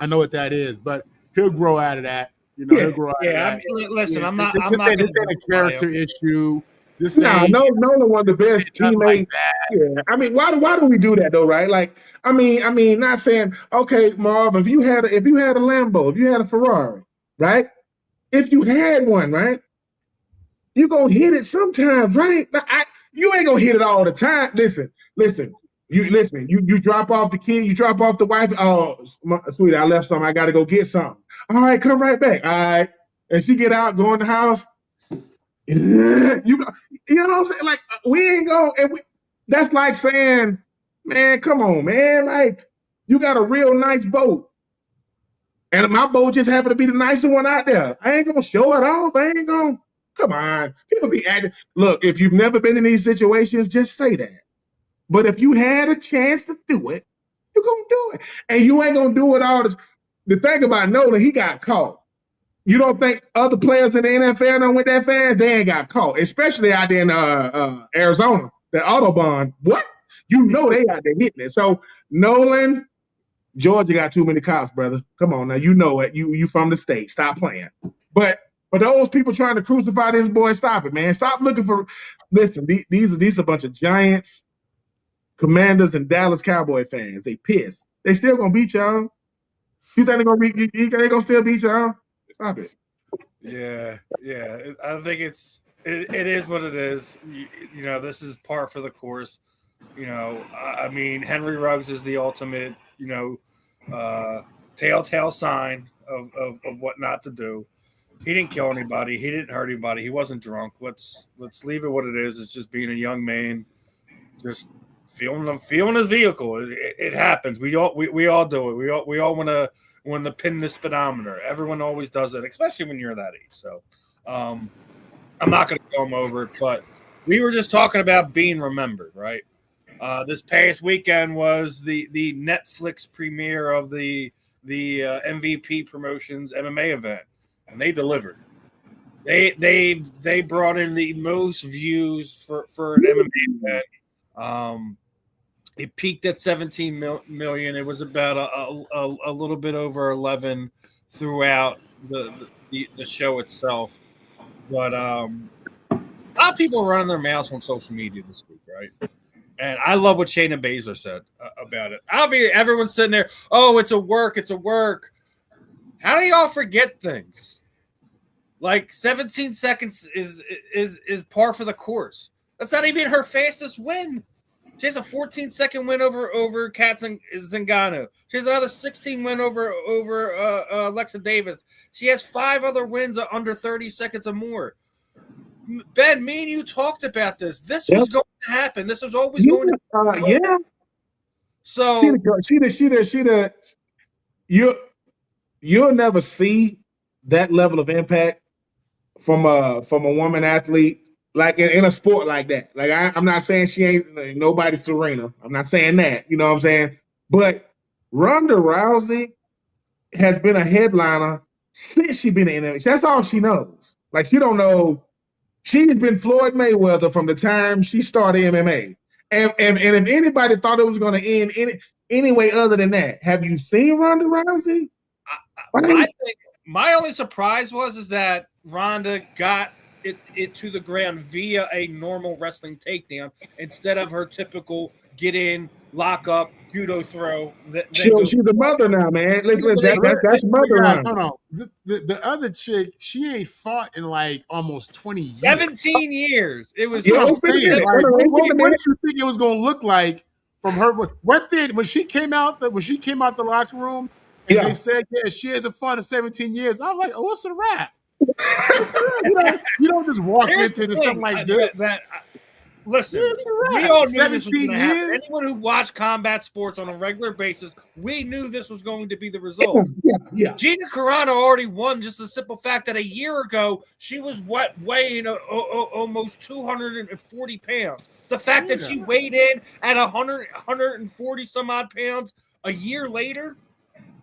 I know what that is, but he'll grow out of that. He'll grow out of that.
Listen, I'm not.
This ain't a character issue. This
ain't no one of the best teammates. Yeah, I mean, why do we do that though, right? Like, I mean, not saying, okay, Marv, if you had a Lambo, if you had a Ferrari, right? If you had one, right, you're gonna hit it sometimes, right? You ain't gonna hit it all the time. Listen. You drop off the kid, you drop off the wife. Oh, sweetie, I left something. I got to go get something. All right, come right back. All right, and she get out, go in the house. You know what I'm saying? Like, we ain't going. That's like saying, man, come on, man. Like, you got a real nice boat, and my boat just happened to be the nicer one out there. I ain't gonna show it off. I ain't gonna. Come on, people be acting. Look, if you've never been in these situations, just say that. But if you had a chance to do it, you're going to do it. And you ain't going to do it all. The thing about Nolan, he got caught. You don't think other players in the NFL don't went that fast? They ain't got caught, especially out there in Arizona, the Autobahn. What? You know they out there hitting it. So Nolan, Georgia got too many cops, brother. Come on now, you know it. You from the state. Stop playing. But for those people trying to crucify this boy, stop it, man. Stop looking for. Listen, these are a bunch of Giants, Commanders, and Dallas Cowboy fans. They pissed. They still gonna beat y'all. You think they gonna still beat y'all? Stop it.
Yeah. I think it is what it is. You know, this is par for the course. You know, I mean, Henry Ruggs is the ultimate, you know, telltale sign of what not to do. He didn't kill anybody. He didn't hurt anybody. He wasn't drunk. Let's leave it what it is. It's just being a young man, just feeling his vehicle. It happens. We all do it. We all want to pin the speedometer. Everyone always does it, especially when you're that age. So I'm not going to go over it, but we were just talking about being remembered, right? This past weekend was the Netflix premiere of the MVP Promotions MMA event, and they delivered. They brought in the most views for an MMA event. It peaked at 17 million. It was about a little bit over 11 throughout the show itself. But a lot of people are running their mouths on social media this week, right? And I love what Shayna Baszler said about it. Everyone's sitting there, oh, it's a work. How do y'all forget things? Like 17 seconds is par for the course. That's not even her fastest win. She has a 14-second win over Kat Zingano. She has another 16 win over Alexa Davis. She has 5 other wins under 30 seconds or more. Ben, me and you talked about this. This was going to happen. This was always going to happen.
Yeah.
So you'll never see that level of impact from a woman athlete, like in a sport like that. Like I'm not saying she ain't nobody Serena. I'm not saying that. You know what I'm saying? But Ronda Rousey has been a headliner since she been in MMA. That's all she knows. Like she don't know. She's been Floyd Mayweather from the time she started MMA. And if anybody thought it was going to end any way other than that, have you seen Ronda Rousey? I think my only surprise is that Ronda got it to the ground via a normal wrestling takedown instead of her typical get in, lock up, judo throw.
She's the mother now, man. That's mother Ronda.
Hold on. The other chick, she ain't fought in like almost 20 years.
17 years. It was
what I'm saying. Like, what did you think it was going to look like from her? When she came out the locker room and they said, she hasn't fought in 17 years, I'm like, oh, what's a wrap? You don't just walk into something like this.
Listen, we all knew this was going to happen. Anyone who watched combat sports on a regular basis, we knew this was going to be the result.
Yeah.
Gina Carano already won just the simple fact that a year ago she was weighing almost 240 pounds. The fact that she weighed in at 140 some odd pounds a year later.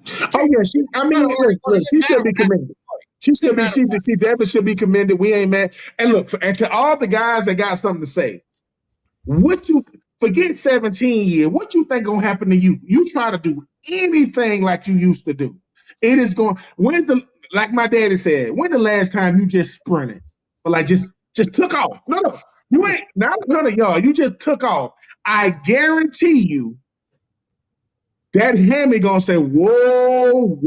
She should be commended. She definitely should be commended. We ain't mad. And look, and to all the guys that got something to say, forget 17 years. What you think gonna happen to you? You try to do anything like you used to do. It is going. Like my daddy said, when the last time you just sprinted, or like just took off? No, you ain't not 100 yards. You just took off. I guarantee you, that hammy gonna say, whoa.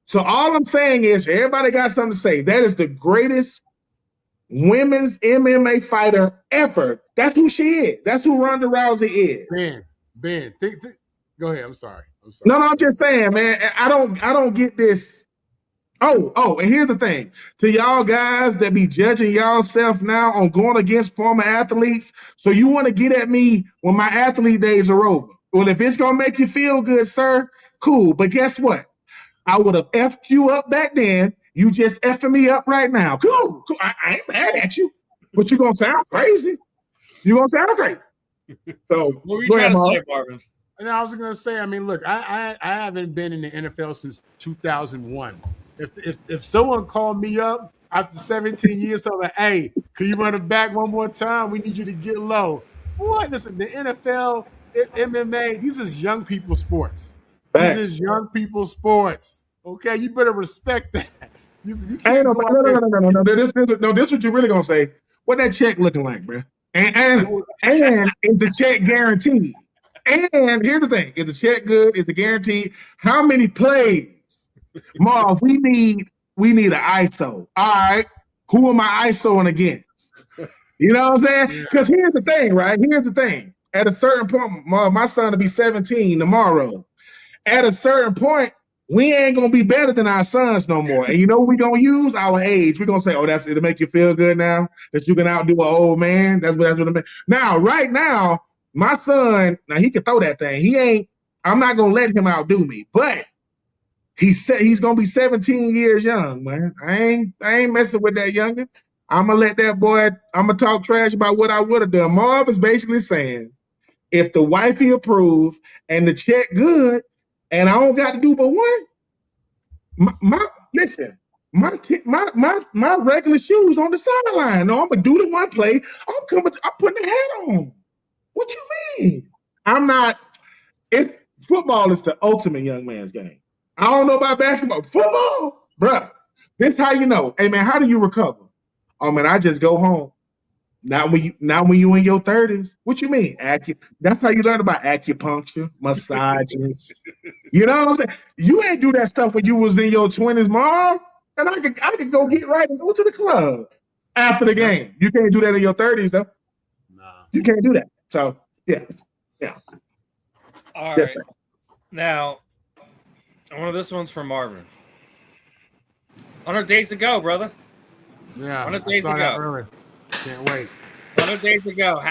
So all I'm saying is, everybody got something to say. That is the greatest women's MMA fighter ever. That's who she is. That's who Ronda Rousey is.
Ben, go ahead. I'm sorry.
No, I'm just saying, man. I don't get this. Oh, and here's the thing. To y'all guys that be judging y'all self now on going against former athletes, so you want to get at me when my athlete days are over. Well, if it's gonna make you feel good, sir, cool. But guess what? I would have effed you up back then. You just effing me up right now. Cool. I ain't mad at you, but you're going to sound crazy. So,
what were you trying to say, Marvin?
And I was going to say, I mean, look, I haven't been in the NFL since 2001. If someone called me up after 17 years, telling me, hey, can you run it back one more time? We need you to get low. What? Listen, the NFL, MMA, these is young people sports. These
Facts.
is young people sports. Okay, you better respect that. You
Ain't
can't
no,
go out
no, no,
there.
no, no, no, no. This what you really gonna say. What that check looking like, bro? And is the check guaranteed? And here's the thing: is the check good? Is it guaranteed? How many plays? Marv, we need an ISO. All right, who am I ISOing against? You know what I'm saying?
Yeah.
Because here's the thing, right? Here's the thing. At a certain point, Marv, my son will be 17 tomorrow. At a certain point, we ain't gonna be better than our sons no more. And you know what we gonna use? Our age. We're gonna say, oh, it'll make you feel good now that you can outdo an old man. That's what it means. Now, right now, my son, now he can throw that thing. I'm not gonna let him outdo me, but he's gonna be 17 years young, man. I ain't messing with that youngin'. I'm gonna let that boy, I'm gonna talk trash about what I would have done. Marv is basically saying, if the wifey approve and the check good, and I don't got to do but one, listen, my regular shoes on the sideline. No, I'm gonna do the one play. I'm putting the hat on. What you mean? I'm not. It's football is the ultimate young man's game. I don't know about basketball. Football, bruh. This how you know. Hey man, how do you recover? Oh man, I just go home. Not when you in your 30s. What you mean? That's how you learn about acupuncture, massages. You know what I'm saying? You ain't do that stuff when you was in your 20s, Mom. And I could go get right and go to the club after the game. You can't do that in your 30s, though.
Nah.
You can't do that. So yeah.
All
Yes,
right. Now, this one's for Marvin. 100 days to go, brother.
Yeah,
100
I
days
saw
to
that
go.
early. Can't wait.
100 days to go.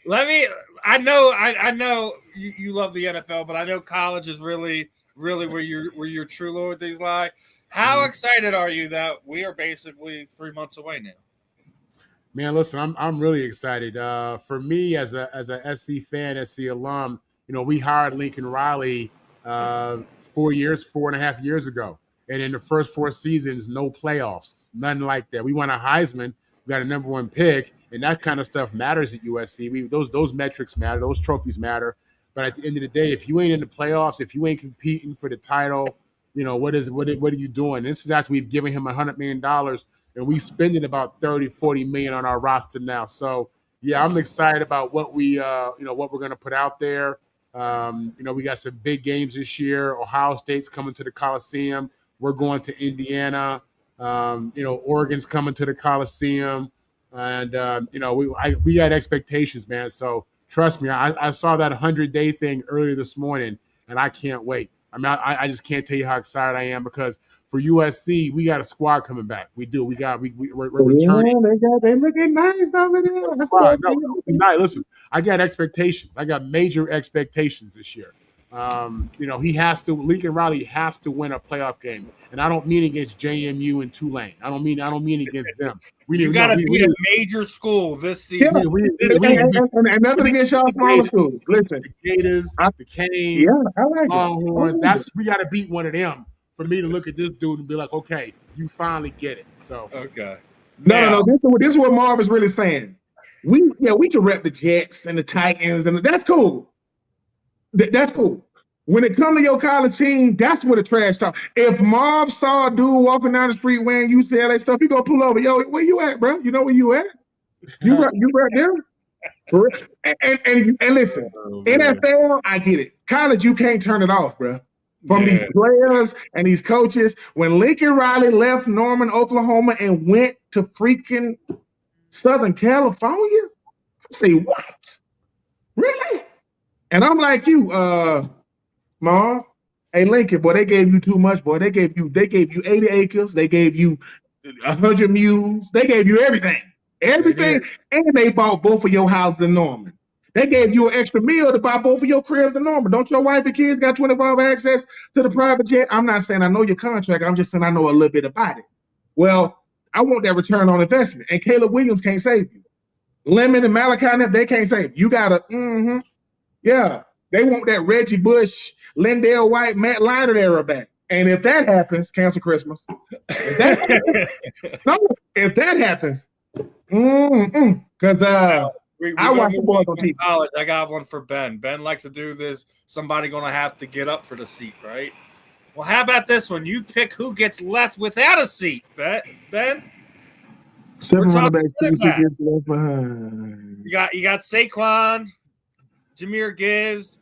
I know you love the NFL, but I know college is really where your true lord things lie. How excited are you that we are basically 3 months away now?
Man, listen, I'm really excited. For me, as a SC fan, SC alum, we hired Lincoln Riley 4.5 years ago, and in the first 4 seasons, no playoffs, nothing like that. We won a Heisman, we got a number 1 pick, and that kind of stuff matters at USC. Those metrics matter, those trophies matter. But at the end of the day, if you ain't in the playoffs, if you ain't competing for the title, what are you doing? This is after we've given him $100 million. And we spending about 30, 40 million on our roster now. So yeah, I'm excited about what what we're going to put out there. We got some big games this year. Ohio State's coming to the Coliseum. We're going to Indiana. Oregon's coming to the Coliseum, and we got expectations, man. So trust me, I saw that 100-day thing earlier this morning, and I can't wait. I mean, I just can't tell you how excited I am because for USC, we got a squad coming back. We do. We're returning.
Yeah, they looking nice over there.
Listen, I got expectations. I got major expectations this year. Lincoln Riley has to win a playoff game, and I don't mean against JMU and Tulane. I don't mean against them.
You got to be a major school this season.
And nothing against y'all smaller schools. Listen,
the Gators, the Canes,
I like
Longhorns. We got to beat one of them for me to look at this dude and be like, okay, you finally get it. So
okay.
No. This is what Marv is really saying. We can rep the Jets and the Titans, and that's cool. That's cool. When it comes to your college team, that's where the trash talk. If Marv saw a dude walking down the street wearing UCLA stuff, he gonna pull over. Yo, where you at, bro? You know where you at? You right there. And listen, NFL, I get it. College, you can't turn it off, bro. From these players and these coaches. When Lincoln Riley left Norman, Oklahoma, and went to freaking Southern California, I say, what? Really? And I'm like you, Marv. Hey, Lincoln, boy, they gave you too much, boy. They gave you 80 acres. They gave you 100 mules. They gave you everything. Everything. And they bought both of your houses in Norman. They gave you an extra meal to buy both of your cribs in Norman. Don't your wife and kids got 24-hour access to the private jet? I'm not saying I know your contract. I'm just saying I know a little bit about it. Well, I want that return on investment. And Caleb Williams can't save you. Lemon and Malachi, they can't save you. You got to, yeah. They want that Reggie Bush, Lindell White, Matt Leinart era back. And if that happens, cancel Christmas. If that happens, if that happens, because I watch the boys on TV.
College. I got one for Ben. Ben likes to do this. Somebody gonna have to get up for the seat, right? Well, how about this one? You pick who gets left without a seat, Ben.
7 running backs gets left behind.
You got Saquon, Jahmyr Gibbs,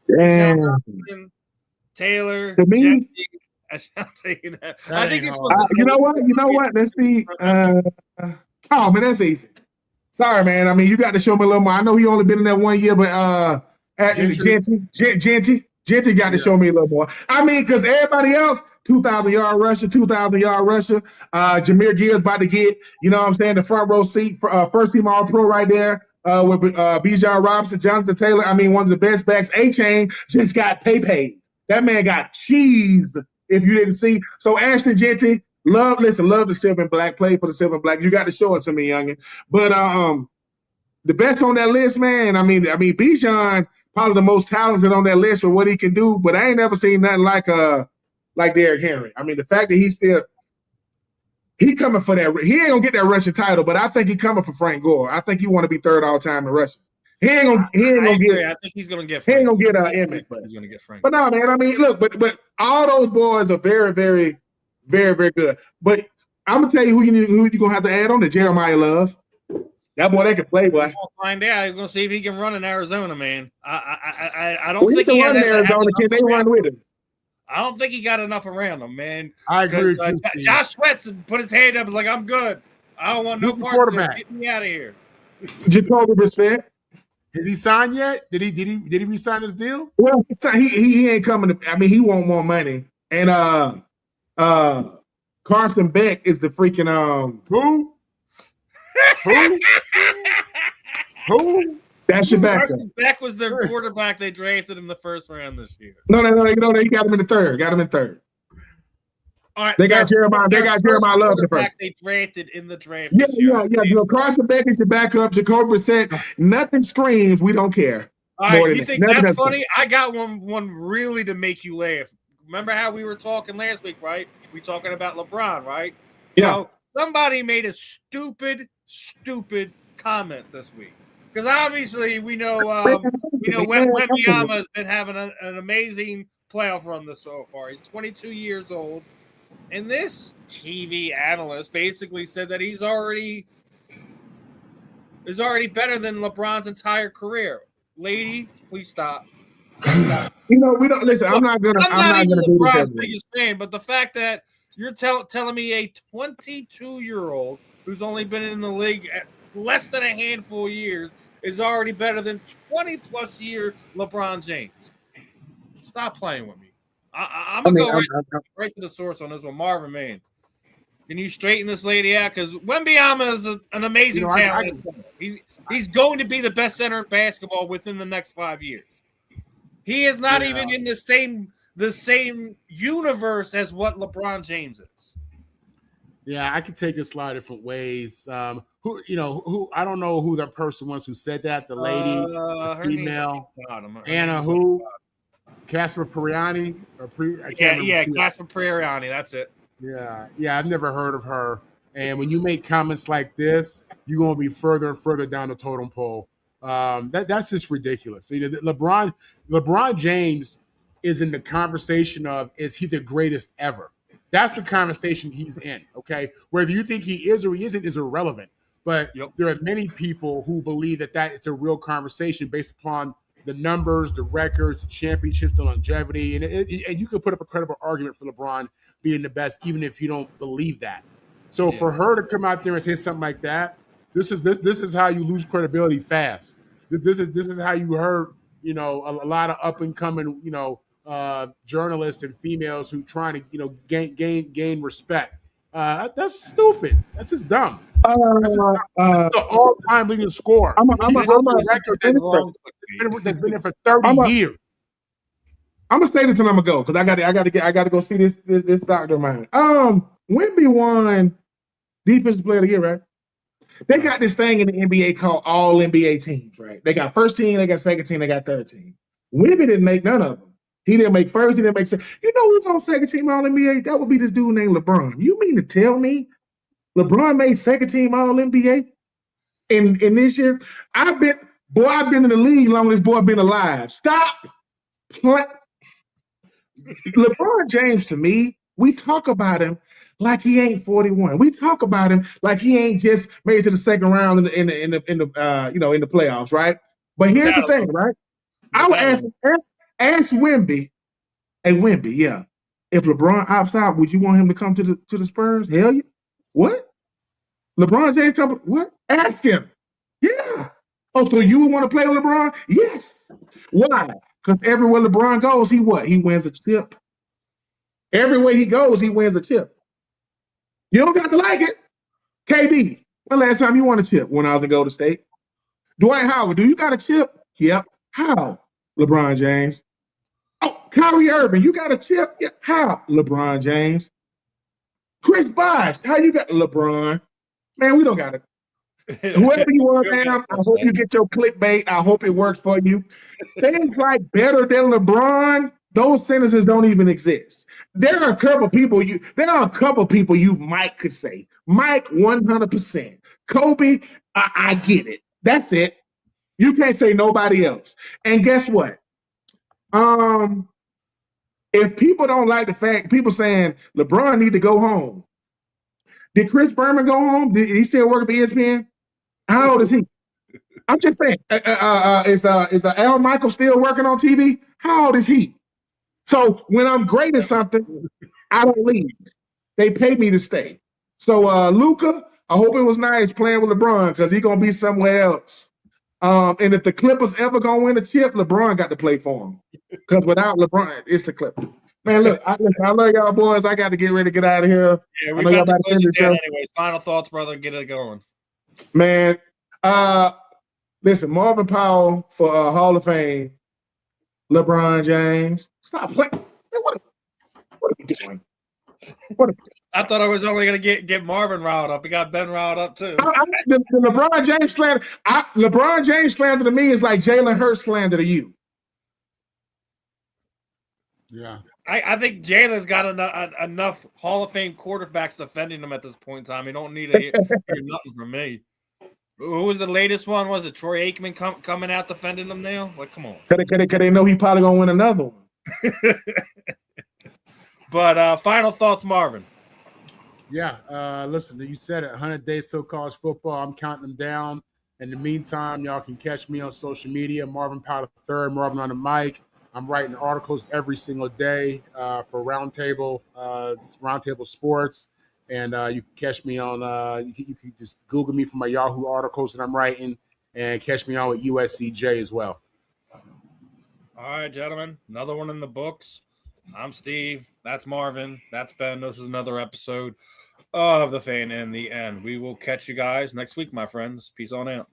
Taylor.
To me,
I'll tell you that. I think this was.
You know what? Let's see. Oh man, that's easy. Sorry, man. I mean, you got to show me a little more. I know he only been in there 1 year, but Genty got to show me a little more. I mean, because everybody else, 2,000-yard rusher. Jahmyr Gibbs about to get, you know what I'm saying, the front row seat for first team All-Pro right there with Bijan Robinson, Jonathan Taylor. I mean, one of the best backs. A-Chain just got paid. That man got cheesed, if you didn't see. So Ashton Genty, love the silver and black, play for the silver and black. You got to show it to me, youngin. But the best on that list, man, I mean, Bijan probably the most talented on that list for what he can do, but I ain't never seen nothing like Derrick Henry. I mean, the fact that he coming for that, he ain't gonna get that rushing title, but I think he coming for Frank Gore. I think he want to be third all time in rushing. He ain't gonna get.
I think he's gonna get.
Frank. He ain't gonna get Emmett, but
he's gonna get Frank.
But no, man. I mean, look, but all those boys are very, very, very, very good. But I'm gonna tell you who you gonna have to add on to Jeremiah Love. That boy, they can play, boy.
We'll find out. We're gonna see if he can run in Arizona, man. I don't think
he can run in Arizona. Can they run with him?
I don't think he got enough around him, man.
I agree.
Josh Sweats put his hand up, like, I'm good. I don't want no part of this. Get me out of here.
Jacoby Brissett.
Has he signed yet? Did he re-sign his deal?
Well, he ain't coming. I mean, he want more money. And Carson Beck is the freaking
who? Who?
That's your backup.
Carson Beck was their quarterback they drafted in the first round this year.
No, they got him in the third. All right, they got Jeremiah Love in the first.
They drafted in the draft.
Yeah. You know, Carson Beck is your backup. Jacoby Brissett. Nothing screams. We don't care.
All right, you think that's funny? I got one really to make you laugh. Remember how we were talking last week, right? We talking about LeBron, right?
Yeah.
So somebody made a stupid comment this week because obviously we know Wembanyama has been having an amazing playoff run so far. He's 22 years old. And this TV analyst basically said that he's already better than LeBron's entire career. Lady, please stop.
You know, we don't listen. I'm not gonna do this.
Biggest fan, but the fact that you're telling me a 22-year-old who's only been in the league at less than a handful of years is already better than 20+ year LeBron James. Stop playing with me. I'm going to go right to the source on this one. Marvin, man, can you straighten this lady out? Because Wembanyama is an amazing talent. He's going to be the best center in basketball within the next 5 years. He is not even in the same universe as what LeBron James is.
Yeah, I could take this a lot of different ways. Who I don't know who that person was who said that. The lady, the female, Anna, who? Casper Periani
Casper Periani, that's it.
Yeah, I've never heard of her. And when you make comments like this, you're going to be further and further down the totem pole. That's just ridiculous. You know, LeBron James is in the conversation of, is he the greatest ever? That's the conversation he's in, okay? Whether you think he is or he isn't is irrelevant. But there are many people who believe that it's a real conversation based upon the numbers, the records, the championships, the longevity, and you could put up a credible argument for LeBron being the best, even if you don't believe that. So for her to come out there and say something like that, this is how you lose credibility fast. This is how you hurt, a lot of up and coming, journalists and females who trying to, gain respect. That's stupid. That's just dumb. That's the all-time leading scorer. That's been there for 30 years.
I'm gonna say this and I'm gonna go because I gotta go see this doctor of mine. Wemby won Defensive Player of the Year, right? They got this thing in the NBA called All NBA teams, right? They got first team, they got second team, they got third team. Wemby didn't make none of them. He didn't make first. He didn't make second. You know who's on second team All NBA? That would be this dude named LeBron. You mean to tell me LeBron made second team All NBA in this year? I've been in the league long as this boy been alive. Stop playing. LeBron James, to me, we talk about him like he ain't 41. We talk about him like he ain't just made it to the second round in the playoffs, right? But here's the thing, right? I would ask Wemby, hey Wemby, yeah. If LeBron opts out, would you want him to come to the Spurs? Hell yeah. What? LeBron James come? What? Ask him. Yeah. Oh, so you would want to play with LeBron? Yes. Why? Because everywhere LeBron goes, he wins a chip. Everywhere he goes, he wins a chip. You don't got to like it. KD, when last time you won a chip? When I was in Golden State. Dwight Howard, do you got a chip? Yep. How? LeBron James. Oh, Kyrie Irving, you got a chip? Yeah. How? LeBron James. Chris Bosh, how you got LeBron? Man, we don't got it. Whoever you are, man, I hope you get your clickbait. I hope it works for you. Things like better than LeBron, those sentences don't even exist. There are a couple people you Mike could say. Mike, 100%. Kobe, I get it. That's it. You can't say nobody else. And guess what? If people don't like the fact, people saying LeBron need to go home. Did Chris Berman go home? Did he still work at ESPN? How old is he? I'm just saying. Is Al Michael still working on TV? How old is he? So when I'm great at something, I don't leave. They pay me to stay. So Luka, I hope it was nice playing with LeBron because he's gonna be somewhere else. And if the Clippers ever gonna win a chip, LeBron got to play for them. Because without LeBron, it's the Clippers. Man, look, I love y'all boys. I got to get ready to get out of here.
Yeah, we're about to close it down anyways. Final thoughts, brother. Get it going.
Man, listen, Marvin Powell for Hall of Fame. LeBron James. Stop playing. What are we doing?
I thought I was only going to get Marvin riled up. We got Ben riled up too.
The LeBron James slander. LeBron James slander to me is like Jalen Hurts slander to you.
Yeah.
I think Jalen's got enough Hall of Fame quarterbacks defending him at this point in time. He don't need to hear nothing from me. Who was the latest one? Was it Troy Aikman coming out defending him now? Like, come on.
Cause they know he probably gonna win another one.
But final thoughts, Marvin.
Yeah, listen, you said it. 100 days till college football. I'm counting them down. In the meantime, y'all can catch me on social media. Marvin Powell III, Marvin on the mic. I'm writing articles every single day for Roundtable Sports. And you can catch me on, you can just Google me for my Yahoo articles that I'm writing and catch me on with USCJ as well.
All right, gentlemen. Another one in the books. I'm Steve. That's Marvin. That's Ben. This is another episode of The Fan in the End. We will catch you guys next week, my friends. Peace on out.